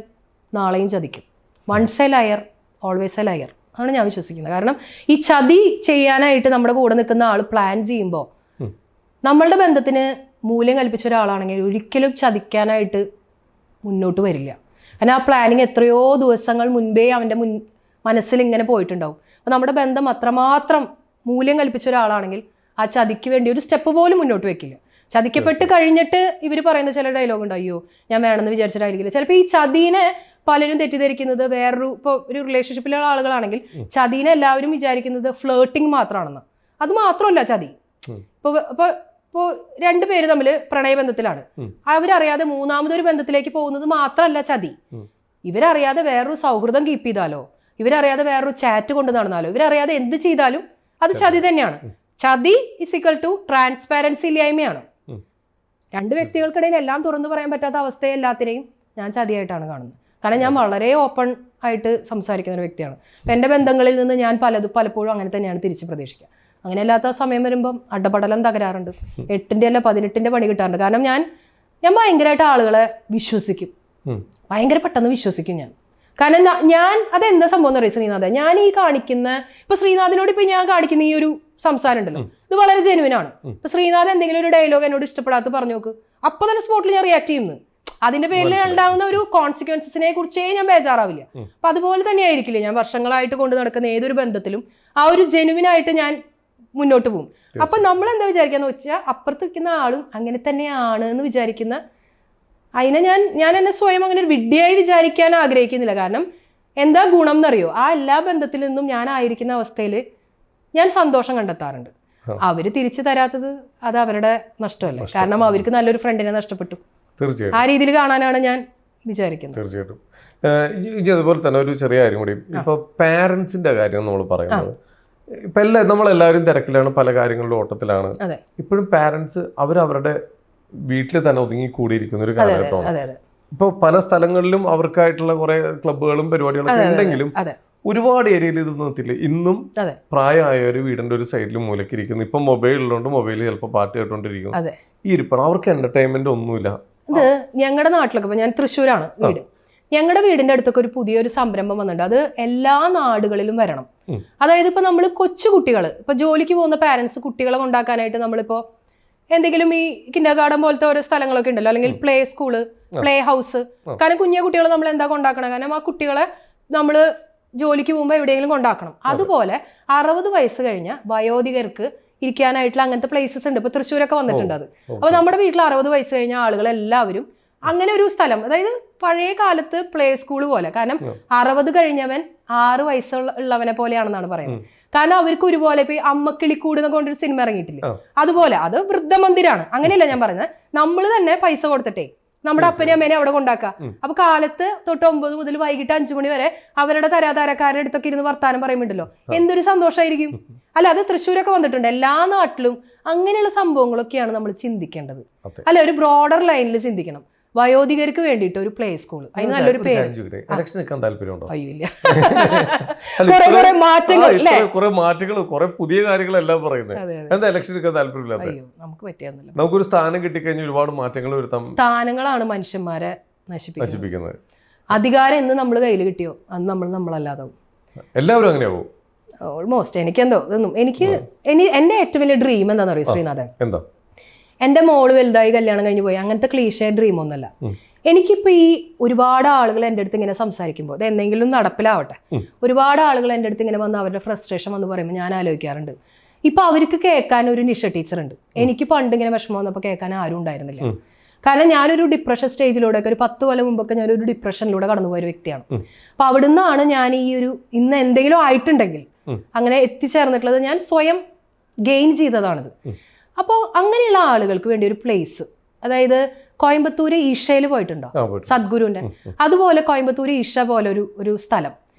നാളെയും ചതിക്കും. Once a liar always a liar ആണ് ഞാൻ വിശ്വസിക്കുന്നത്. കാരണം ഈ ചതി ചെയ്യാനായിട്ട് നമ്മുടെ കൂടെ നിൽക്കുന്ന ആൾ പ്ലാൻ ചെയ്യുമ്പോൾ നമ്മളുടെ ബന്ധത്തിന് മൂല്യം കൽപ്പിച്ച ഒരാളാണെങ്കിൽ ഒരിക്കലും ചതിക്കാനായിട്ട് മുന്നോട്ട് വരില്ല. കാരണം ആ പ്ലാനിങ് എത്രയോ ദിവസങ്ങൾ മുൻപേ അവൻ്റെ മനസ്സിൽ ഇങ്ങനെ പോയിട്ടുണ്ടാവും. അപ്പോൾ നമ്മുടെ ബന്ധം അത്രമാത്രം മൂല്യം കൽപ്പിച്ച ഒരാളാണെങ്കിൽ ആ ചതിക്ക് വേണ്ടി ഒരു സ്റ്റെപ്പ് പോലും മുന്നോട്ട് വെക്കില്ല. ചതിക്കപ്പെട്ട് കഴിഞ്ഞിട്ട് ഇവർ പറയുന്ന ചില ഡയലോഗ് ഉണ്ട്, അയ്യോ ഞാൻ വേണമെന്ന് വിചാരിച്ചിട്ടായിരിക്കില്ല. ചിലപ്പോൾ ഈ ചതീനെ പലരും തെറ്റിദ്ധരിക്കുന്നത് വേറൊരു, ഇപ്പോൾ ഒരു റിലേഷൻഷിപ്പിലുള്ള ആളുകളാണെങ്കിൽ ചതീനെ എല്ലാവരും വിചാരിക്കുന്നത് ഫ്ലേട്ടിങ് മാത്രമാണെന്ന്. അത് മാത്രമല്ല ചതി. ഇപ്പോൾ രണ്ടുപേര് തമ്മിൽ പ്രണയബന്ധത്തിലാണ്, അവരറിയാതെ മൂന്നാമതൊരു ബന്ധത്തിലേക്ക് പോകുന്നത് മാത്രമല്ല ചതി. ഇവരറിയാതെ വേറൊരു സൗഹൃദം കീപ്പ് ചെയ്താലോ, ഇവരറിയാതെ വേറൊരു ചാറ്റ് കൊണ്ട് നടന്നാലോ, ഇവരറിയാതെ എന്ത് ചെയ്താലും അത് ചതി തന്നെയാണ്. ചതി ഇസ് ഈക്വൽ ടു ട്രാൻസ്പാരൻസി ഇല്ലായ്മയാണ്. രണ്ട് വ്യക്തികൾക്കിടയിൽ എല്ലാം തുറന്നു പറയാൻ പറ്റാത്ത അവസ്ഥയെ എല്ലാത്തിനെയും ഞാൻ ചതിയായിട്ടാണ് കാണുന്നത്. കാരണം ഞാൻ വളരെ ഓപ്പൺ ആയിട്ട് സംസാരിക്കുന്ന ഒരു വ്യക്തിയാണ്. അപ്പം എൻ്റെ ബന്ധങ്ങളിൽ നിന്ന് ഞാൻ പലപ്പോഴും അങ്ങനെ തന്നെയാണ് തിരിച്ച് പ്രതീക്ഷിക്കുക. അങ്ങനെ അല്ലാത്ത സമയം വരുമ്പം അടപടലം തകരാറുണ്ട്, 8ന്റെ അല്ല 18ന്റെ പണി കിട്ടാറുണ്ട്. കാരണം ഞാൻ ഭയങ്കരമായിട്ട് ആളുകളെ വിശ്വസിക്കും, ഭയങ്കര പെട്ടെന്ന് വിശ്വസിക്കും ഞാൻ. കാരണം ഞാൻ അതെന്താ സംഭവം എന്ന് പറയും ശ്രീനാഥ, ഞാൻ ഈ കാണിക്കുന്ന ഇപ്പൊ ശ്രീനാഥിനോട് ഇപ്പൊ ഞാൻ കാണിക്കുന്ന ഈ ഒരു സംസാരം ഉണ്ടല്ലോ, ഇത് വളരെ ജെനുവിനാണ്. ഇപ്പൊ ശ്രീനാഥ് എന്തെങ്കിലും ഒരു ഡയലോഗ് എന്നോട് ഇഷ്ടപ്പെടാത്ത പറഞ്ഞു നോക്ക്, അപ്പൊ തന്നെ സ്പോട്ടിൽ ഞാൻ റിയാക്ട് ചെയ്യുന്നു. അതിന്റെ പേരിൽ ഉണ്ടാകുന്ന ഒരു കോൺസിക്വൻസിനെ കുറിച്ചേ ഞാൻ ബേജാറാവില്ല. അപ്പൊ അതുപോലെ തന്നെ ആയിരിക്കില്ലേ ഞാൻ വർഷങ്ങളായിട്ട് കൊണ്ട് നടക്കുന്ന ഏതൊരു ബന്ധത്തിലും ആ ഒരു ജെനുവിനായിട്ട് ഞാൻ മുന്നോട്ട് പോകും. അപ്പൊ നമ്മൾ എന്താ വിചാരിക്കാന്ന് വെച്ചാൽ അപ്പുറത്ത് നിൽക്കുന്ന ആളും അങ്ങനെ തന്നെയാണ് എന്ന് വിചാരിക്കുന്ന, അതിനെ ഞാൻ എന്നെ സ്വയം അങ്ങനെ ഒരു വിഡ്ഢിയായി വിചാരിക്കാൻ ആഗ്രഹിക്കുന്നില്ല. കാരണം എന്താ ഗുണം എന്നറിയോ, ആ എല്ലാ ബന്ധത്തിൽ നിന്നും ഞാൻ ആയിരിക്കുന്ന അവസ്ഥയിൽ ഞാൻ സന്തോഷം കണ്ടെത്താറുണ്ട്. അവര് തിരിച്ചു തരാത്തത് അത് അവരുടെ നഷ്ടമല്ല. കാരണം അവർക്ക് നല്ലൊരു ഫ്രണ്ടിനെ നഷ്ടപ്പെട്ടു. തീർച്ചയായിട്ടും ആ രീതിയിൽ കാണാനാണ് ഞാൻ വിചാരിക്കുന്നത്. തീർച്ചയായിട്ടും. ഇനി അതുപോലെ തന്നെ ഒരു ചെറിയ കാര്യം കൂടി, ഇപ്പൊ പാരന്റ്സിന്റെ കാര്യം നമ്മൾ പറയുന്നത്, ഇപ്പൊ നമ്മളെല്ലാവരും തിരക്കിലാണ്, പല കാര്യങ്ങളിലും ഓട്ടത്തിലാണ്. ഇപ്പോഴും പാരന്റ്സ് അവരവരുടെ വീട്ടിൽ തന്നെ ഒതുങ്ങി കൂടിയിരിക്കുന്ന ഒരു കാലഘട്ടമാണ്. ഇപ്പോൾ പല സ്ഥലങ്ങളിലും അവർക്കായിട്ടുള്ള കുറെ ക്ലബ്ബുകളും പരിപാടികളൊക്കെ ഉണ്ടെങ്കിലും ഒരുപാട് ഏരിയയിൽ ഇത് നിർത്തില്ല. ഇന്നും അതെ. പ്രായമായവർ വീടിന്റെ ഒരു സൈഡിൽ മൂലക്ക് ഇരിക്കുന്നു. ഇപ്പം മൊബൈൽ ഉള്ളതുകൊണ്ട് മൊബൈലിൽ ചിലപ്പോൾ പാട്ട് കേട്ടോണ്ടിരിക്കുന്നു. അതെ. ഈ ഇരിപ്പാണ്, അവർക്ക് എന്റർടൈൻമെന്റ് ഒന്നുമില്ല. ഇത് ഞങ്ങളുടെ നാട്ടിലൊക്കെ ഇപ്പൊ ഞാൻ തൃശ്ശൂരാണ് വീട്, ഞങ്ങളുടെ വീടിന്റെ അടുത്തൊക്കെ ഒരു പുതിയൊരു സംരംഭം വന്നിട്ടുണ്ട്. അത് എല്ലാ നാടുകളിലും വരണം. അതായത് ഇപ്പൊ നമ്മൾ കൊച്ചു കുട്ടികൾ, ഇപ്പൊ ജോലിക്ക് പോകുന്ന പാരന്റ്സ് കുട്ടികളെ കൊണ്ടാക്കാനായിട്ട് നമ്മളിപ്പോ എന്തെങ്കിലും ഈ കിൻഡർ ഗാർഡൻ പോലത്തെ ഓരോ സ്ഥലങ്ങളൊക്കെ ഉണ്ടല്ലോ, അല്ലെങ്കിൽ പ്ലേ സ്കൂള്, പ്ലേ ഹൗസ്. കാരണം കുഞ്ഞു കുട്ടികളെ നമ്മൾ എന്താ കൊണ്ടാക്കണം, കാരണം ആ കുട്ടികളെ നമ്മൾ ജോലിക്ക് പോകുമ്പോൾ എവിടെയെങ്കിലും കൊണ്ടാക്കണം. അതുപോലെ 60 വയസ്സ് കഴിഞ്ഞ വയോധികർക്ക് ഇരിക്കാനായിട്ടുള്ള അങ്ങനത്തെ പ്ലേസസ് ഉണ്ട്. ഇപ്പൊ തൃശ്ശൂരൊക്കെ വന്നിട്ടുണ്ട് അത്. അപ്പൊ നമ്മുടെ വീട്ടിൽ 60 വയസ്സ് കഴിഞ്ഞ ആളുകളെല്ലാവരും അങ്ങനെ ഒരു സ്ഥലം, അതായത് പഴയ കാലത്ത് പ്ലേ സ്കൂൾ പോലെ. കാരണം 60 കഴിഞ്ഞവൻ 6 വയസ്സുള്ളവനെ പോലെയാണെന്നാണ് പറയുന്നത്. കാരണം അവർക്ക് ഒരുപോലെ ഇപ്പൊ ഈ അമ്മക്കിളിക്കൂട് എന്നൊക്കെ കൊണ്ടൊരു സിനിമ ഇറങ്ങിയിട്ടില്ലേ, അതുപോലെ. അത് വൃദ്ധമന്ദിരാണ്, അങ്ങനെയല്ല ഞാൻ പറയുന്നത്. നമ്മൾ തന്നെ പൈസ കൊടുത്തിട്ടേ നമ്മുടെ അപ്പനെയും അമ്മേനെ അവിടെ കൊണ്ടാക്കാം. അപ്പൊ കാലത്ത് തൊട്ട് 9 മുതൽ വൈകിട്ട് 5 മണി വരെ അവരുടെ തരാതാരക്കാരുടെ അടുത്തൊക്കെ ഇരുന്ന് വർത്താനം പറയുമ്പോണ്ടല്ലോ എന്തൊരു സന്തോഷമായിരിക്കും. അല്ല, അത് തൃശ്ശൂരൊക്കെ വന്നിട്ടുണ്ട്. എല്ലാ നാട്ടിലും അങ്ങനെയുള്ള സംഭവങ്ങളൊക്കെയാണ് നമ്മൾ ചിന്തിക്കേണ്ടത്. അല്ല, ഒരു ബ്രോഡർ ലൈനിൽ ചിന്തിക്കണം. വയോധികർക്ക് വേണ്ടിയിട്ട് ഒരു പ്ലേ സ്കൂൾ, അതിന് നല്ലൊരു പേര്. ഇലക്ഷൻ നിൽക്കാൻ താല്പര്യമുണ്ടോ? അയ്യില്ല, കുറെ മാറ്റങ്ങൾ, കുറെ മാറ്റങ്ങൾ, കുറെ പുതിയ കാര്യങ്ങളെല്ലാം പറയുന്നത്. എന്താ ഇലക്ഷൻ നിൽക്കാൻ താല്പര്യമില്ലാത്ത? അയ്യോ, നമുക്ക് പറ്റിയെന്നില്ല. നമുക്കൊരു സ്ഥാനം കിട്ടിക്കഴിഞ്ഞാൽ ഒരുപാട് മാറ്റങ്ങൾ വരുത്താം. സ്ഥാനങ്ങളാണ് മനുഷ്യന്മാരെ നശിപ്പിക്കുന്നത്. അധികാരം എന്ന് നമ്മൾ കയ്യിൽ കിട്ടിയോ അന്ന് നമ്മളല്ലാതാവും. എല്ലാവരും അങ്ങനെയാവും ഓൾമോസ്റ്റ്. എനിക്കെന്തോ എന്റെ ഏറ്റവും വലിയ ഡ്രീം എന്താണെന്ന് അറിയോ ശ്രീനാഥൻ? എന്താ? എൻ്റെ മോള് വലുതായി കല്യാണം കഴിഞ്ഞ് പോയി, അങ്ങനത്തെ ക്ലീഷേ ഡ്രീം ഒന്നുമല്ല. എനിക്കിപ്പോൾ ഈ ഒരുപാട് ആളുകൾ എൻ്റെ അടുത്ത് ഇങ്ങനെ സംസാരിക്കുമ്പോൾ അത് എന്തെങ്കിലും നടപ്പിലാവട്ടെ, ഒരുപാട് ആളുകൾ എൻ്റെ അടുത്ത് ഇങ്ങനെ വന്ന് അവരുടെ ഫ്രസ്ട്രേഷൻ വന്ന് പറയുമ്പോൾ ഞാൻ ആലോചിക്കാറുണ്ട്, ഇപ്പം അവർക്ക് കേൾക്കാൻ ഒരു നിഷ ടീച്ചറുണ്ട്. എനിക്ക് പണ്ട് ഇങ്ങനെ വിഷമം വന്നപ്പോൾ കേൾക്കാൻ ആരും ഉണ്ടായിരുന്നില്ല. കാരണം ഞാനൊരു ഡിപ്രഷൻ സ്റ്റേജിലൂടെയൊക്കെ ഒരു 10 കൊല്ലം മുമ്പൊക്കെ ഞാനൊരു ഡിപ്രഷനിലൂടെ കടന്നുപോയൊരു വ്യക്തിയാണ്. അപ്പം അവിടുന്നാണ് ഞാൻ ഈ ഒരു ഇന്ന് എന്തെങ്കിലും ആയിട്ടുണ്ടെങ്കിൽ അങ്ങനെ എത്തിച്ചേർന്നിട്ടുള്ളത് ഞാൻ സ്വയം ഗെയിൻ ചെയ്തതാണിത്. അപ്പോൾ അങ്ങനെയുള്ള ആളുകൾക്ക് വേണ്ടി ഒരു പ്ലേസ്, അതായത് കോയമ്പത്തൂര് ഈഷയിൽ പോയിട്ടുണ്ടോ സദ്ഗുരുവിന്റെ? അതുപോലെ കോയമ്പത്തൂര് ഈഷ പോലെ ഒരു സ്ഥലം,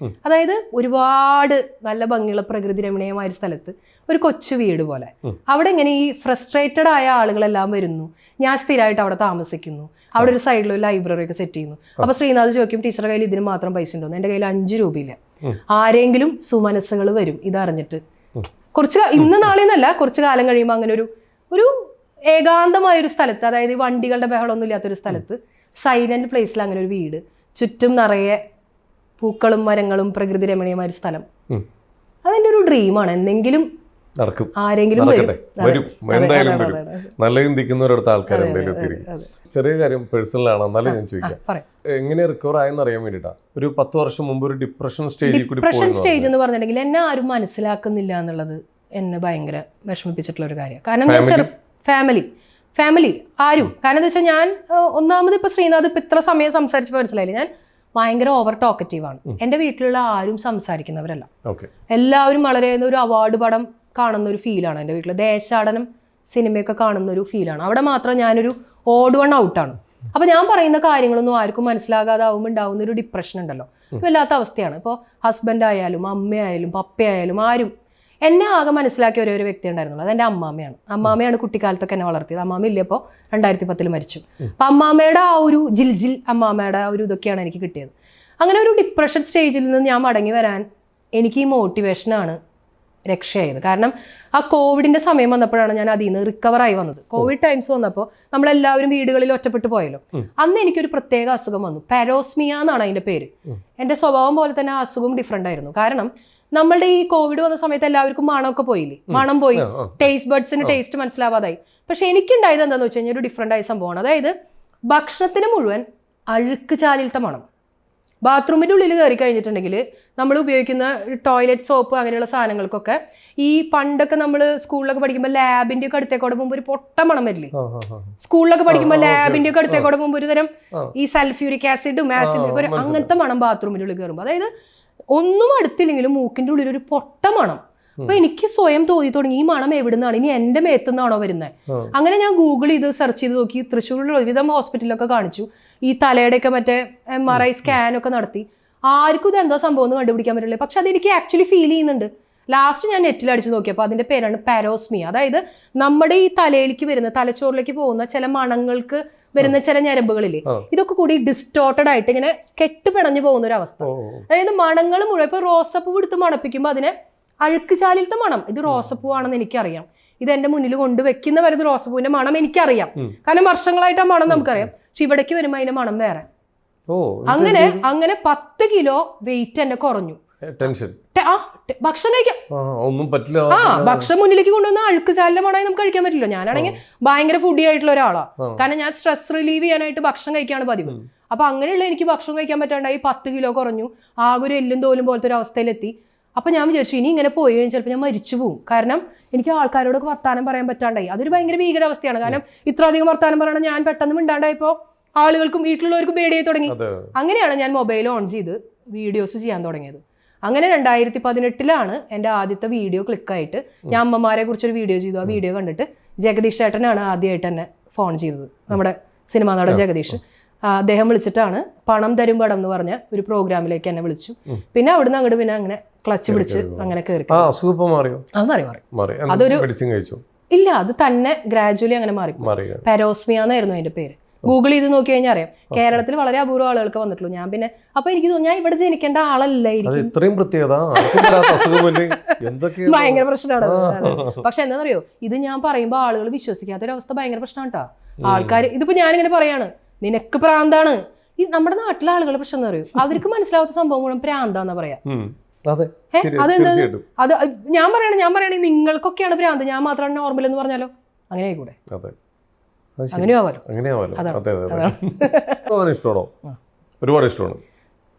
അതായത് ഒരുപാട് നല്ല ഭംഗിയുള്ള പ്രകൃതി രമണീയമായ ഒരു സ്ഥലത്ത് ഒരു കൊച്ചു വീട് പോലെ. അവിടെ ഇങ്ങനെ ഈ ഫ്രസ്ട്രേറ്റഡ് ആയ ആളുകളെല്ലാം വരുന്നു. ഞാൻ സ്ഥിരമായിട്ട് അവിടെ താമസിക്കുന്നു. അവിടെ ഒരു സൈഡിൽ ഒരു ലൈബ്രറി ഒക്കെ സെറ്റ് ചെയ്യുന്നു. അപ്പൊ ശ്രീനാഥ് ചോദിക്കും, ടീച്ചറുടെ കയ്യിൽ ഇതിന് മാത്രം പൈസ ഉണ്ടോന്ന്? എൻ്റെ കയ്യിൽ 5 രൂപയില്ല. ആരെങ്കിലും സുമനസ്സുകൾ വരും ഇതറിഞ്ഞിട്ട്, ഇന്ന് നാളെ എന്നല്ല, കുറച്ച് കാലം കഴിയുമ്പോൾ അങ്ങനെ ഒരു ഏകാന്തമായൊരു സ്ഥലത്ത്, അതായത് ഈ വണ്ടികളുടെ ബഹളമൊന്നും ഇല്ലാത്തൊരു സ്ഥലത്ത്, സൈലന്റ് പ്ലേസിൽ അങ്ങനെ ഒരു വീട്, ചുറ്റും നിറയെ പൂക്കളും മരങ്ങളും പ്രകൃതി രമണീയമായ ഒരു സ്ഥലം. അതെന്റെ ഒരു ഡ്രീമാണ്. എന്തെങ്കിലും നടക്കും, ആരെങ്കിലും വരും, എന്തായാലും വരും. നല്ല ചിന്തിക്കുന്നവരടുത്ത ആൾക്കാർ എന്തായാലും എത്തിയിരിക്കും. ചെറിയ കാര്യം പേഴ്സണൽ ആണ്, എന്നാലും ഞാൻ ചോദിക്കാം, എങ്ങനെ റിക്കവർ ആയെന്ന് അറിയാൻ വേണ്ടിട്ടാ. ഒരു 10 വർഷം മുമ്പ് ഒരു ഡിപ്രഷൻ സ്റ്റേജ് എന്ന് പറഞ്ഞിട്ടുണ്ടെങ്കിൽ എന്നെ ആരും മനസ്സിലാക്കുന്നില്ല എന്നുള്ളത് എന്നെ ഭയങ്കര വിഷമിപ്പിച്ചിട്ടുള്ള ഒരു കാര്യമാണ്. കാരണം ഞാൻ ഫാമിലി ആരും, കാരണം എന്താ വെച്ചാൽ ഞാൻ ഒന്നാമത് ഇപ്പൊ ശ്രീനാഥ് ഇപ്പൊ ഇത്ര സമയം സംസാരിച്ചപ്പോൾ മനസ്സിലായില്ലേ, ഞാൻ ഭയങ്കര ഓവർ ടോക്കറ്റീവാണ്. എൻ്റെ വീട്ടിലുള്ള ആരും സംസാരിക്കുന്നവരല്ല. എല്ലാവരും വളരെ ഒരു അവാർഡ് പടം കാണുന്ന ഒരു ഫീലാണ് എൻ്റെ വീട്ടിൽ. ദേശാടനം സിനിമയൊക്കെ കാണുന്ന ഒരു ഫീലാണ്. അവിടെ മാത്രം ഞാനൊരു ഓഡ് വൺ ഔട്ടാണ്. അപ്പൊ ഞാൻ പറയുന്ന കാര്യങ്ങളൊന്നും ആർക്കും മനസ്സിലാകാതാവുമ്പോൾ ഉണ്ടാവുന്ന ഒരു ഡിപ്രഷൻ ഉണ്ടല്ലോ, വല്ലാത്ത അവസ്ഥയാണ്. ഇപ്പോൾ ഹസ്ബൻഡ് ആയാലും അമ്മയായാലും പപ്പയായാലും ആരും എന്നെ ആകെ മനസ്സിലാക്കിയ ഒരേ ഒരു വ്യക്തി ഉണ്ടായിരുന്നുള്ളൂ, അത് എൻ്റെ അമ്മാമ്മയാണ് കുട്ടിക്കാലത്തൊക്കെ എന്നെ വളർത്തിയത്. അമ്മാമ്മ ഇല്ലപ്പോൾ 2010 മരിച്ചു. അപ്പം അമ്മാമ്മയുടെ ആ ഒരു ജിൽ അമ്മാമ്മയുടെ ആ ഒരു ഇതൊക്കെയാണ് എനിക്ക് കിട്ടിയത്. അങ്ങനെ ഒരു ഡിപ്രഷൻ സ്റ്റേജിൽ നിന്ന് ഞാൻ മടങ്ങി വരാൻ എനിക്ക് ഈ മോട്ടിവേഷനാണ് രക്ഷയായത്. കാരണം ആ കോവിഡിൻ്റെ സമയം വന്നപ്പോഴാണ് ഞാൻ അതിൽ നിന്ന് റിക്കവറായി വന്നത്. കോവിഡ് ടൈംസ് വന്നപ്പോൾ നമ്മളെല്ലാവരും വീടുകളിൽ ഒറ്റപ്പെട്ടു പോയല്ലോ. അന്ന് എനിക്കൊരു പ്രത്യേക അസുഖം വന്നു, പാരോസ്മിയ എന്നാണ് അതിൻ്റെ പേര്. എൻ്റെ സ്വഭാവം പോലെ തന്നെ ആ അസുഖം ഡിഫറെൻ്റ് ആയിരുന്നു. കാരണം നമ്മളുടെ ഈ കോവിഡ് വന്ന സമയത്ത് എല്ലാവർക്കും മണമൊക്കെ പോയില്ലേ, മണം പോയി, ടേസ്റ്റ് ബഡ്സിന് ടേസ്റ്റ് മനസ്സിലാവാതായി. പക്ഷെ എനിക്കുണ്ടായത് എന്താണെന്ന് വെച്ച് കഴിഞ്ഞാൽ ഒരു ഡിഫറെൻ്റ് ആയ സംഭവമാണ്. അതായത് ഭക്ഷണത്തിന് മുഴുവൻ അഴുക്ക് ചാലിലത്തെ മണം. ബാത്റൂമിൻ്റെ ഉള്ളിൽ കയറി കഴിഞ്ഞിട്ടുണ്ടെങ്കിൽ നമ്മൾ ഉപയോഗിക്കുന്ന ടോയ്ലറ്റ് സോപ്പ് അങ്ങനെയുള്ള സാധനങ്ങൾക്കൊക്കെ ഈ പണ്ടൊക്കെ നമ്മൾ സ്കൂളിലൊക്കെ പഠിക്കുമ്പോൾ ലാബിൻ്റെ ഒക്കെ അടുത്തേക്കോടെ പോകുമ്പോൾ ഒരു പൊട്ട മണം വരില്ലേ, സ്കൂളിലൊക്കെ പഠിക്കുമ്പോൾ ലാബിൻ്റെ ഒക്കെ അടുത്തേക്കോടെ പോകുമ്പോൾ ഒരു തരം ഈ സൾഫ്യൂരിക് ആസിഡും ആസിഡും അങ്ങനത്തെ മണം ബാത്റൂമിൻ്റെ ഉള്ളിൽ കയറുമ്പോൾ, അതായത് ഒന്നും അടുത്തില്ലെങ്കിലും മൂക്കിൻ്റെ ഉള്ളിൽ ഒരു പൊട്ട മണം. അപ്പൊ എനിക്ക് സ്വയം തോന്നി തുടങ്ങി, ഈ മണം എവിടുന്നാണ്, ഇനി എൻ്റെ മേത്തുനിന്നാണോ വരുന്നത്? അങ്ങനെ ഞാൻ ഗൂഗിൾ ചെയ്ത് സെർച്ച് ചെയ്ത് നോക്കി. തൃശ്ശൂരിലുള്ള ഒരുവിധം ഹോസ്പിറ്റലിലൊക്കെ കാണിച്ചു, ഈ തലയുടെയൊക്കെ മറ്റേ MRI സ്കാനൊക്കെ നടത്തി. ആർക്കും ഇത് എന്താ സംഭവം എന്ന് കണ്ടുപിടിക്കാൻ പറ്റില്ല. പക്ഷെ അതെനിക്ക് ആക്ച്വലി ഫീൽ ചെയ്യുന്നുണ്ട്. ലാസ്റ്റ് ഞാൻ നെറ്റിൽ അടിച്ച് നോക്കിയപ്പോൾ അതിൻ്റെ പേരാണ് പാരോസ്മിയ. അതായത് നമ്മുടെ ഈ തലയിലേക്ക് വരുന്ന, തലച്ചോറിലേക്ക് പോകുന്ന ചില മണങ്ങൾക്ക് വരുന്ന ചില ഞരമ്പുകളില്ലേ, ഇതൊക്കെ കൂടി ഡിസ്റ്റോർട്ടഡ് ആയിട്ട് ഇങ്ങനെ കെട്ടുപിണഞ്ഞു പോകുന്ന ഒരു അവസ്ഥ. അതായത് മണങ്ങൾ മുഴുവൻ ഇപ്പൊ റോസപ്പൂ എടുത്ത് മണപ്പിക്കുമ്പോൾ അതിനെ അഴുക്ക് ചാലിലത്തെ മണം, ഇത് റോസപ്പൂ ആണെന്ന് എനിക്കറിയാം, ഇത് എന്റെ മുന്നിൽ കൊണ്ട് വെക്കുന്ന വരെ റോസപ്പൂവിന്റെ മണം എനിക്കറിയാം, കാരണം വർഷങ്ങളായിട്ട് ആ മണം നമുക്കറിയാം. പക്ഷെ ഇവിടേക്ക് വരുമ്പോൾ അതിന്റെ മണം വേറെ. അങ്ങനെ 10 കിലോ വെയിറ്റ് എന്നെ കുറഞ്ഞു. ഭക്ഷണം കഴിക്കാം, ഒന്നും പറ്റില്ല. ഭക്ഷണം മുന്നിലേക്ക് കൊണ്ടുവന്ന അഴുക്ക് ചാലിന്റെ മണമായി നമുക്ക് കഴിക്കാൻ പറ്റില്ല. ഞാനാണെങ്കിൽ ഭയങ്കര ഫുഡി ആയിട്ടുള്ള ഒരാളാണ്, കാരണം ഞാൻ സ്ട്രെസ് റിലീവ് ചെയ്യാനായിട്ട് ഭക്ഷണം കഴിക്കാണ് പതിവ്. അപ്പൊ അങ്ങനെയുള്ള എനിക്ക് ഭക്ഷണം കഴിക്കാൻ പറ്റാണ്ടായി 10 കിലോ കുറഞ്ഞു, ആകെ ഒരു എല്ലും തോലും പോലത്തെ ഒരു അവസ്ഥയിലെത്തി. അപ്പൊ ഞാൻ വിചാരിച്ചു ഇനി ഇങ്ങനെ പോയി കഴിഞ്ഞാൽ ചിലപ്പോൾ ഞാൻ മരിച്ചു പോകും, കാരണം എനിക്ക് ആൾക്കാരോടൊക്കെ വർത്താനം പറയാൻ പറ്റാണ്ടായി. അതൊരു ഭയങ്കര ഭീകരാവസ്ഥയാണ്, കാരണം ഇത്ര അധികം വർത്താനം പറയണം ഞാൻ പെട്ടെന്ന് മിണ്ടാണ്ടായപ്പോ ആളുകൾക്കും വീട്ടിലുള്ളവർക്കും പേടിയായി തുടങ്ങി. അങ്ങനെയാണ് ഞാൻ മൊബൈൽ ഓൺ ചെയ്ത് വീഡിയോസ് ചെയ്യാൻ തുടങ്ങിയത്. അങ്ങനെ 2018 എൻ്റെ ആദ്യത്തെ വീഡിയോ ക്ലിക്കായിട്ട് ഞാൻ അമ്മമാരെ കുറിച്ചൊരു വീഡിയോ ചെയ്തു. ആ വീഡിയോ കണ്ടിട്ട് ജഗദീഷ് ചേട്ടനാണ് ആദ്യമായിട്ട് എന്നെ ഫോൺ ചെയ്തത്, നമ്മുടെ സിനിമാ നടൻ ജഗദീഷ്. അദ്ദേഹം വിളിച്ചിട്ടാണ് പണം തരും പടം എന്ന് പറഞ്ഞ ഒരു പ്രോഗ്രാമിലേക്ക് എന്നെ വിളിച്ചു. പിന്നെ അവിടുന്ന് അങ്ങോട്ട് പിന്നെ അങ്ങനെ ക്ലച്ച് പിടിച്ച് അങ്ങനെ കയറി. അതൊരു ഇല്ല, അത് തന്നെ ഗ്രാജുവലി അങ്ങനെ മാറി. പെരോസ്മിയ എന്നായിരുന്നു അതിന്റെ പേര്. ഗൂഗിൾ ചെയ്ത് നോക്കി കഴിഞ്ഞാൽ അറിയാം. കേരളത്തിൽ വളരെ അപൂർവ ആളുകൾക്ക് വന്നിട്ടുള്ളൂ. ഞാൻ പിന്നെ അപ്പൊ എനിക്ക് തോന്നുന്നു ഞാൻ ഇവിടെ ജനിക്കേണ്ട ആളല്ലായിരിക്കും. ഭയങ്കര പ്രശ്നമാണ്. പക്ഷെ എന്താണെന്നറിയോ, ഇത് ഞാൻ പറയുമ്പോൾ ആളുകൾ വിശ്വസിക്കാത്തൊരവസ്ഥ ഭയങ്കര പ്രശ്നമാണ് കേട്ടോ. ആൾക്കാർ ഇതിപ്പോ ഞാനിങ്ങനെ പറയാണ് നിനക്ക് പ്രാന്താണ്. ഈ നമ്മുടെ നാട്ടിലെ ആളുകളുടെ പ്രശ്നം എന്താ അറിയോ, അവർക്ക് മനസ്സിലാവാത്ത സംഭവം മുഴുവൻ പ്രാന്താന്നാ പറയാ. അതെന്താ അത് ഞാൻ പറയണേ നിങ്ങൾക്കൊക്കെയാണ് ഭ്രാന്ത്, ഞാൻ മാത്രമാണ് നോർമൽ എന്ന് പറഞ്ഞാലോ? അങ്ങനെ ആയിക്കൂടെ?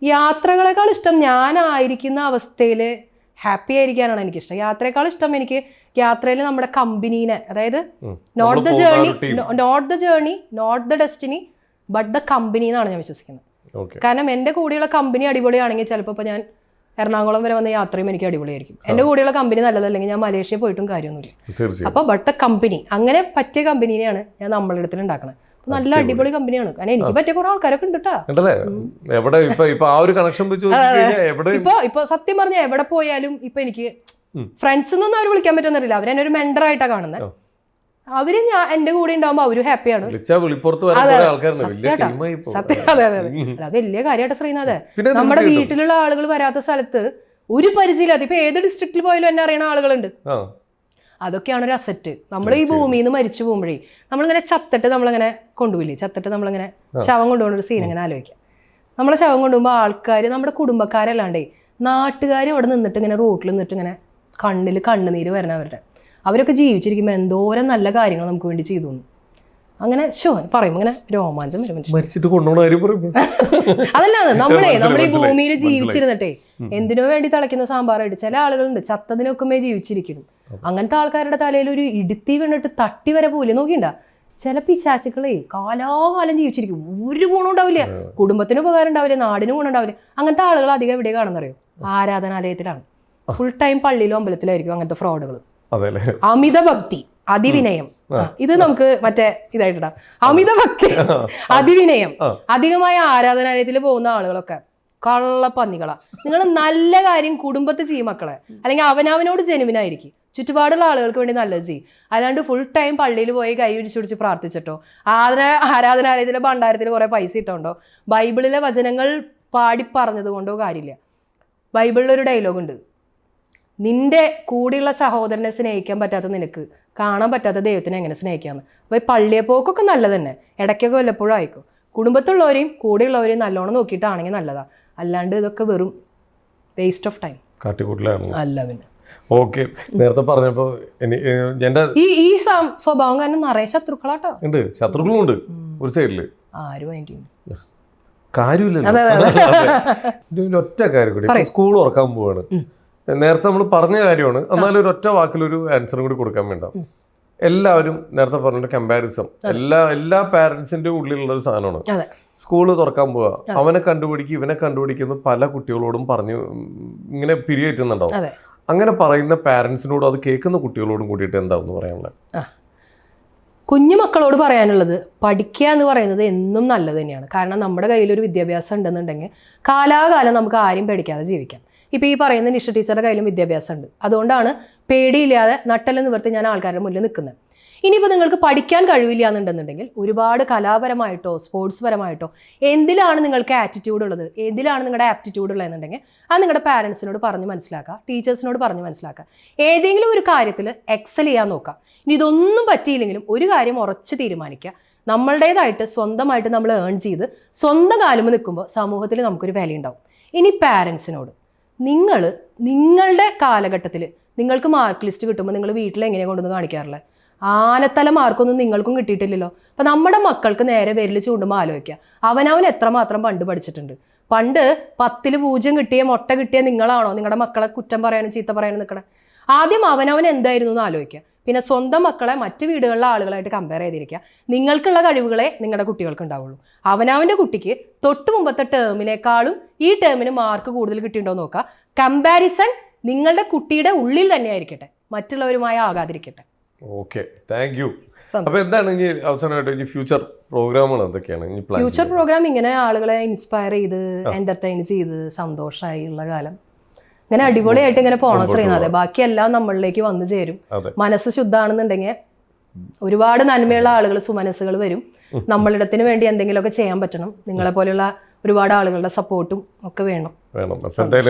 യാത്രകളെക്കാൾ ഇഷ്ടം ഞാനായിരിക്കുന്ന അവസ്ഥയിൽ ഹാപ്പി ആയിരിക്കാനാണ് എനിക്കിഷ്ടം. യാത്രയെക്കാൾ ഇഷ്ടം എനിക്ക് യാത്രയിൽ നമ്മുടെ കമ്പനീനെ, അതായത് not the journey not the destiny but the company എന്നാണ് ഞാൻ വിശ്വസിക്കുന്നത്. കാരണം എൻ്റെ കൂടെയുള്ള കമ്പനി അടിപൊളിയാണെങ്കിൽ ചിലപ്പോൾ ഇപ്പോൾ ഞാൻ എറണാകുളം വരെ വന്ന യാത്രയും എനിക്ക് അടിപൊളിയായിരിക്കും. എൻ്റെ കൂടെയുള്ള കമ്പനി നല്ലതല്ലെങ്കിൽ ഞാൻ മലേഷ്യ പോയിട്ടും കാര്യമൊന്നുമില്ല. അപ്പോൾ ബട്ട് ദ കമ്പനി, അങ്ങനെ പറ്റിയ കമ്പനീനെയാണ് ഞാൻ നമ്മളുടെ അടുത്തിൽ ഉണ്ടാക്കുന്നത്. നല്ല അടിപൊളി കമ്പനിയാണ്, കാരണം എനിക്ക് പറ്റിയ കുറെ ആൾക്കാരൊക്കെ ഉണ്ട് കേട്ടോ. ഇപ്പൊ സത്യം പറഞ്ഞാൽ എവിടെ പോയാലും ഇപ്പൊ എനിക്ക് ഫ്രണ്ട്സ് എന്നൊന്നും അവർ വിളിക്കാൻ പറ്റുന്നില്ല, അവരെന്നെ ഒരു മെന്ററായിട്ടാണ് കാണുന്നത്. അവര് എന്റെ കൂടെ ഉണ്ടാവുമ്പോ അവര് ഹാപ്പിയാണ്. സത്യം, അതെ അതെ അതെ, അത് വലിയ കാര്യമായിട്ട് ശ്രീനാഥ്. നമ്മുടെ വീട്ടിലുള്ള ആളുകൾ വരാത്ത സ്ഥലത്ത് ഒരു പരിചയമില്ലാത്ത, ഇപ്പൊ ഏത് ഡിസ്ട്രിക്റ്റിൽ പോയാലും എന്നെ അറിയണ ആളുകളുണ്ട്. അതൊക്കെയാണ് ഒരു അസറ്റ്. നമ്മൾ ഈ ഭൂമിയിൽ നിന്ന് മരിച്ചു പോകുമ്പോഴേ നമ്മളിങ്ങനെ ചത്തിട്ട് നമ്മളിങ്ങനെ കൊണ്ടുപോയില്ലേ, ചത്തിട്ട് നമ്മളിങ്ങനെ ശവം കൊണ്ടുപോകുന്ന ഒരു സീൻ ഇങ്ങനെ ആലോചിക്കാം. നമ്മളെ ശവം കൊണ്ടുപോകുമ്പോൾ ആൾക്കാർ, നമ്മുടെ കുടുംബക്കാരല്ലാണ്ടേ നാട്ടുകാർ അവിടെ നിന്നിട്ട് ഇങ്ങനെ റോട്ടിൽ നിന്നിട്ട് ഇങ്ങനെ കണ്ണിൽ കണ്ണുനീര് വരണം അവരുടെ. അവരൊക്കെ ജീവിച്ചിരിക്കുമ്പോൾ എന്തോരം നല്ല കാര്യങ്ങൾ നമുക്ക് വേണ്ടി ചെയ്തു. അങ്ങനെ പറയുമ്പോൾ ഇങ്ങനെ രോമാഞ്ചം വരും. അതല്ലാതെ നമ്മൾ ഈ ഭൂമിയിൽ ജീവിച്ചിരുന്നിട്ടേ എന്തിനോ വേണ്ടി തിളയ്ക്കുന്ന സാമ്പാറായിട്ട് ചില ആളുകളുണ്ട് ചത്തതിനൊക്കെ ജീവിച്ചിരിക്കുന്നു. അങ്ങനത്തെ ആൾക്കാരുടെ തലയിൽ ഒരു ഇടുത്തി വീണിട്ട് തട്ടി വരെ പോലെ നോക്കിണ്ട. ചില പിശാചുക്കളെ കാലാകാലം ജീവിച്ചിരിക്കും, ഒരു ഗുണം ഉണ്ടാവില്ല, കുടുംബത്തിന് ഉപകാരം ഉണ്ടാവില്ല, നാടിന് ഗുണം ഉണ്ടാവില്ല. അങ്ങനത്തെ ആളുകൾ അധികം എവിടെ കാണുന്നറിയോ? ആരാധനാലയത്തിലാണ്. ഫുൾ ടൈം പള്ളിയിലും അമ്പലത്തിലായിരിക്കും അങ്ങനത്തെ ഫ്രോഡുകൾ. അമിത ഭക്തി, അതിവിനയം, ഇത് നമുക്ക് മറ്റേ ഇതായിട്ടിടാം. അമിത ഭക്തി, അതിവിനയം, അധികമായ ആരാധനാലയത്തിൽ പോകുന്ന ആളുകളൊക്കെ കള്ളപ്പന്നികളാ. നിങ്ങൾ നല്ല കാര്യം കുടുംബത്തിൽ ചെയ്യും മക്കളെ, അല്ലെങ്കിൽ അവനവനോട് ജനുവിനായിരിക്കും, ചുറ്റുപാടുള്ള ആളുകൾക്ക് വേണ്ടി നല്ലത് ചെയ്യും. അല്ലാണ്ട് ഫുൾ ടൈം പള്ളിയിൽ പോയി കൈ പിടിച്ച് പ്രാർത്ഥിച്ചിട്ടോ, ആരാധനാലയത്തിലെ ഭണ്ഡാരത്തിൽ കുറെ പൈസ ഇട്ടോണ്ടോ, ബൈബിളിലെ വചനങ്ങൾ പാടി പറഞ്ഞത് കൊണ്ടോ കാര്യമില്ല. ബൈബിളിലൊരു ഡയലോഗ് ഉണ്ട്, നിന്റെ കൂടെയുള്ള സഹോദരനെ സ്നേഹിക്കാൻ പറ്റാത്ത നിനക്ക് കാണാൻ പറ്റാത്ത ദൈവത്തിനെ എങ്ങനെ സ്നേഹിക്കാമെന്ന്. അപ്പോൾ ഈ പള്ളിയെ പോക്കൊക്കെ നല്ലത് തന്നെ, ഇടയ്ക്കൊക്കെ വല്ലപ്പോഴും ആയിക്കോ. കുടുംബത്തുള്ളവരെയും കൂടെയുള്ളവരെയും നല്ലോണം നോക്കിയിട്ടാണെങ്കിൽ നല്ലതാ, അല്ലാണ്ട് ഇതൊക്കെ വെറും വേസ്റ്റ് ഓഫ് ടൈം അല്ല. പിന്നെ ഓക്കെ, നേരത്തെ പറഞ്ഞപ്പോ ഈ സ്വഭാവം കാരണം നിറയെ ശത്രുക്കളാട്ടോ. ഉണ്ട്, ശത്രുക്കളും ഉണ്ട് ഒരു സൈഡില്. ആരും അതിന്റെ കാര്യമില്ലല്ലോ. ഒറ്റ കാര്യം കൂടി, സ്കൂൾ തുറക്കാൻ പോവാണ്. നേരത്തെ നമ്മൾ പറഞ്ഞ കാര്യമാണ്, എന്നാലും ഒരു ഒറ്റ വാക്കിലൊരു ആൻസറും കൂടി കൊടുക്കാൻ വേണ്ട. എല്ലാവരും നേരത്തെ പറഞ്ഞ കമ്പാരിസൺ എല്ലാ പാരന്റ്സിന്റെ ഉള്ളിലുള്ള ഒരു സാധനമാണ്. സ്കൂള് തുറക്കാൻ പോവുക, അവനെ കണ്ടുപിടിക്കും ഇവനെ കുടിക്കുന്ന പല കുട്ടികളോടും പറഞ്ഞു ഇങ്ങനെ പിരിയേറ്റുന്നുണ്ടാവും. അങ്ങനെ പറയുന്ന പാരന്റ്സിനോടും അത് കേൾക്കുന്ന കുട്ടികളോടും കൂടിയിട്ട് എന്താണെന്ന് പറയാനുള്ളത്? കുഞ്ഞു മക്കളോട് പറയാനുള്ളത്, പഠിക്കുക എന്ന് പറയുന്നത് എന്നും നല്ലത് തന്നെയാണ്. കാരണം നമ്മുടെ കയ്യിലൊരു വിദ്യാഭ്യാസം ഉണ്ടെന്നുണ്ടെങ്കിൽ കാലാകാലം നമുക്ക് ആരും പേടിക്കാതെ ജീവിക്കാം. ഇപ്പോൾ ഈ പറയുന്ന നിഷ ടീച്ചറുടെ കയ്യിലും വിദ്യാഭ്യാസം ഉണ്ട്, അതുകൊണ്ടാണ് പേടിയില്ലാതെ നട്ടെല്ലാം നിവർത്തി ഞാൻ ആൾക്കാരുടെ മുന്നിൽ നിൽക്കുന്നത്. ഇനിയിപ്പോൾ നിങ്ങൾക്ക് പഠിക്കാൻ കഴിവില്ല എന്നുണ്ടെന്നുണ്ടെങ്കിൽ ഒരുപാട് കലാപരമായിട്ടോ സ്പോർട്സ് പരമായിട്ടോ എന്തിലാണ് നിങ്ങൾക്ക് ആറ്റിറ്റ്യൂഡ് ഉള്ളത്, എന്തിലാണ് നിങ്ങളുടെ ആപ്റ്റിറ്റ്യൂഡ് ഉള്ളതെന്നുണ്ടെങ്കിൽ അത് നിങ്ങളുടെ പാരൻസിനോട് പറഞ്ഞ് മനസ്സിലാക്കുക, ടീച്ചേഴ്സിനോട് പറഞ്ഞ് മനസ്സിലാക്കുക. ഏതെങ്കിലും ഒരു കാര്യത്തിൽ എക്സൽ ചെയ്യാൻ നോക്കുക. ഇനി ഇതൊന്നും പറ്റിയില്ലെങ്കിലും ഒരു കാര്യം ഉറച്ച് തീരുമാനിക്കുക, നമ്മളുടേതായിട്ട് സ്വന്തമായിട്ട് നമ്മൾ ഏൺ ചെയ്ത് സ്വന്തം കാലുമ്പോൾ നിൽക്കുമ്പോൾ സമൂഹത്തിൽ നമുക്കൊരു വിലയുണ്ടാവും. ഇനി പാരൻസിനോട് നിങ്ങളുടെ കാലഘട്ടത്തിൽ നിങ്ങൾക്ക് മാർക്ക് ലിസ്റ്റ് കിട്ടുമ്പോൾ നിങ്ങൾ വീട്ടിൽ എങ്ങനെയാണ് കൊണ്ടുവന്ന് കാണിക്കാറില്ല? ആനത്തല മാർക്കൊന്നും നിങ്ങൾക്കും കിട്ടിയിട്ടില്ലല്ലോ. അപ്പം നമ്മുടെ മക്കൾക്ക് നേരെ വിരൽ ചൂണ്ടുമ്പോൾ ആലോചിക്കുക, അവനവൻ എത്രമാത്രം പണ്ട് പഠിച്ചിട്ടുണ്ട്. പണ്ട് 10ൽ 0 കിട്ടിയ മുട്ട കിട്ടിയ നിങ്ങളാണോ നിങ്ങളുടെ മക്കളെ കുറ്റം പറയാനും ചീത്ത പറയാനും നിൽക്കണേ? ആദ്യം അവനവൻ എന്തായിരുന്നു എന്ന് ആലോചിക്കുക. പിന്നെ സ്വന്തം മക്കളെ മറ്റു വീടുകളിലെ ആളുകളായിട്ട് കമ്പയർ ചെയ്തിരിക്കുക. നിങ്ങൾക്കുള്ള കഴിവുകളെ നിങ്ങളുടെ കുട്ടികൾക്ക് ഉണ്ടാവുള്ളൂ. അവനവൻ്റെ കുട്ടിക്ക് തൊട്ട് മുമ്പത്തെ ടേമിനേക്കാളും ഈ ടേമിന് മാർക്ക് കൂടുതൽ കിട്ടിയിട്ടുണ്ടോ നോക്കുക. കമ്പാരിസൺ നിങ്ങളുടെ കുട്ടിയുടെ ഉള്ളിൽ തന്നെ ആയിരിക്കട്ടെ, മറ്റുള്ളവരുമായി ആകാതിരിക്കട്ടെ. Okay, thank you. അപ്പൊ എന്താണ് ഇനി അവസാനമായിട്ട് ഇനി ഫ്യൂച്ചർ പ്രോഗ്രാമുകൾ എന്തൊക്കെയാണ് ഇനി പ്ലാൻ? ഫ്യൂച്ചർ പ്രോഗ്രാം ഇങ്ങനെ ആളുകളെ ഇൻസ്പയർ ചെയ്ത് എന്റർടൈൻ ചെയ്ത് സന്തോഷമായി ഉള്ള കാലം ഇങ്ങനെ അടിപൊളിയായിട്ട് ഇങ്ങനെ പോണം ശ്രീനാഥ്. ബാക്കിയെല്ലാം നമ്മളിലേക്ക് വന്നു ചേരും. മനസ്സ് ശുദ്ധാണെന്നുണ്ടെങ്കിൽ ഒരുപാട് നന്മയുള്ള ആളുകൾ, സുമനസ്സുകൾ വരും. നമ്മളിടത്തിന് വേണ്ടി എന്തെങ്കിലുമൊക്കെ ചെയ്യാൻ പറ്റണം. നിങ്ങളെ പോലെയുള്ള ഒരുപാട് ആളുകളുടെ സപ്പോർട്ടും ഒക്കെ വേണം.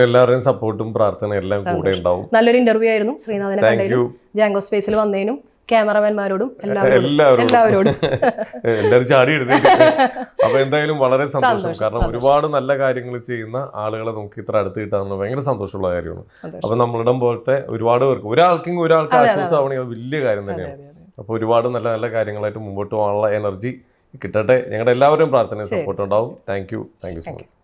എല്ലാവരുടെയും സപ്പോർട്ടും പ്രാർത്ഥനയും എല്ലാം കൂടെ ഉണ്ടാവും. നല്ലൊരു ഇന്റർവ്യൂ ആയിരുന്നു. ശ്രീനാഥിനെ കണ്ടതിനും ജാങ്കോ സ്പേസിൽ വന്നതിനും ക്യാമറമാൻമാരോടും എല്ലാവരോടും ചാടി എടുത്തേക്ക്. അപ്പൊ എന്തായാലും വളരെ സന്തോഷം. കാരണം ഒരുപാട് നല്ല കാര്യങ്ങൾ ചെയ്യുന്ന ആളുകളെ നമുക്ക് ഇത്ര അടുത്ത് കിട്ടാന്ന് ഭയങ്കര സന്തോഷമുള്ള കാര്യമാണ്. അപ്പൊ നമ്മളിടം പോലത്തെ ഒരുപാട് പേർക്ക് ഒരാൾക്ക് ആശ്വാസമാവണമെങ്കിൽ അത് വലിയ കാര്യം തന്നെയാണ്. അപ്പൊ ഒരുപാട് നല്ല നല്ല കാര്യങ്ങളായിട്ട് മുമ്പോട്ട് പോകാനുള്ള എനർജി കിട്ടട്ടെ. ഞങ്ങളുടെ എല്ലാവരും പ്രാർത്ഥനയും സപ്പോർട്ട് ഉണ്ടാവും. Thank you so much.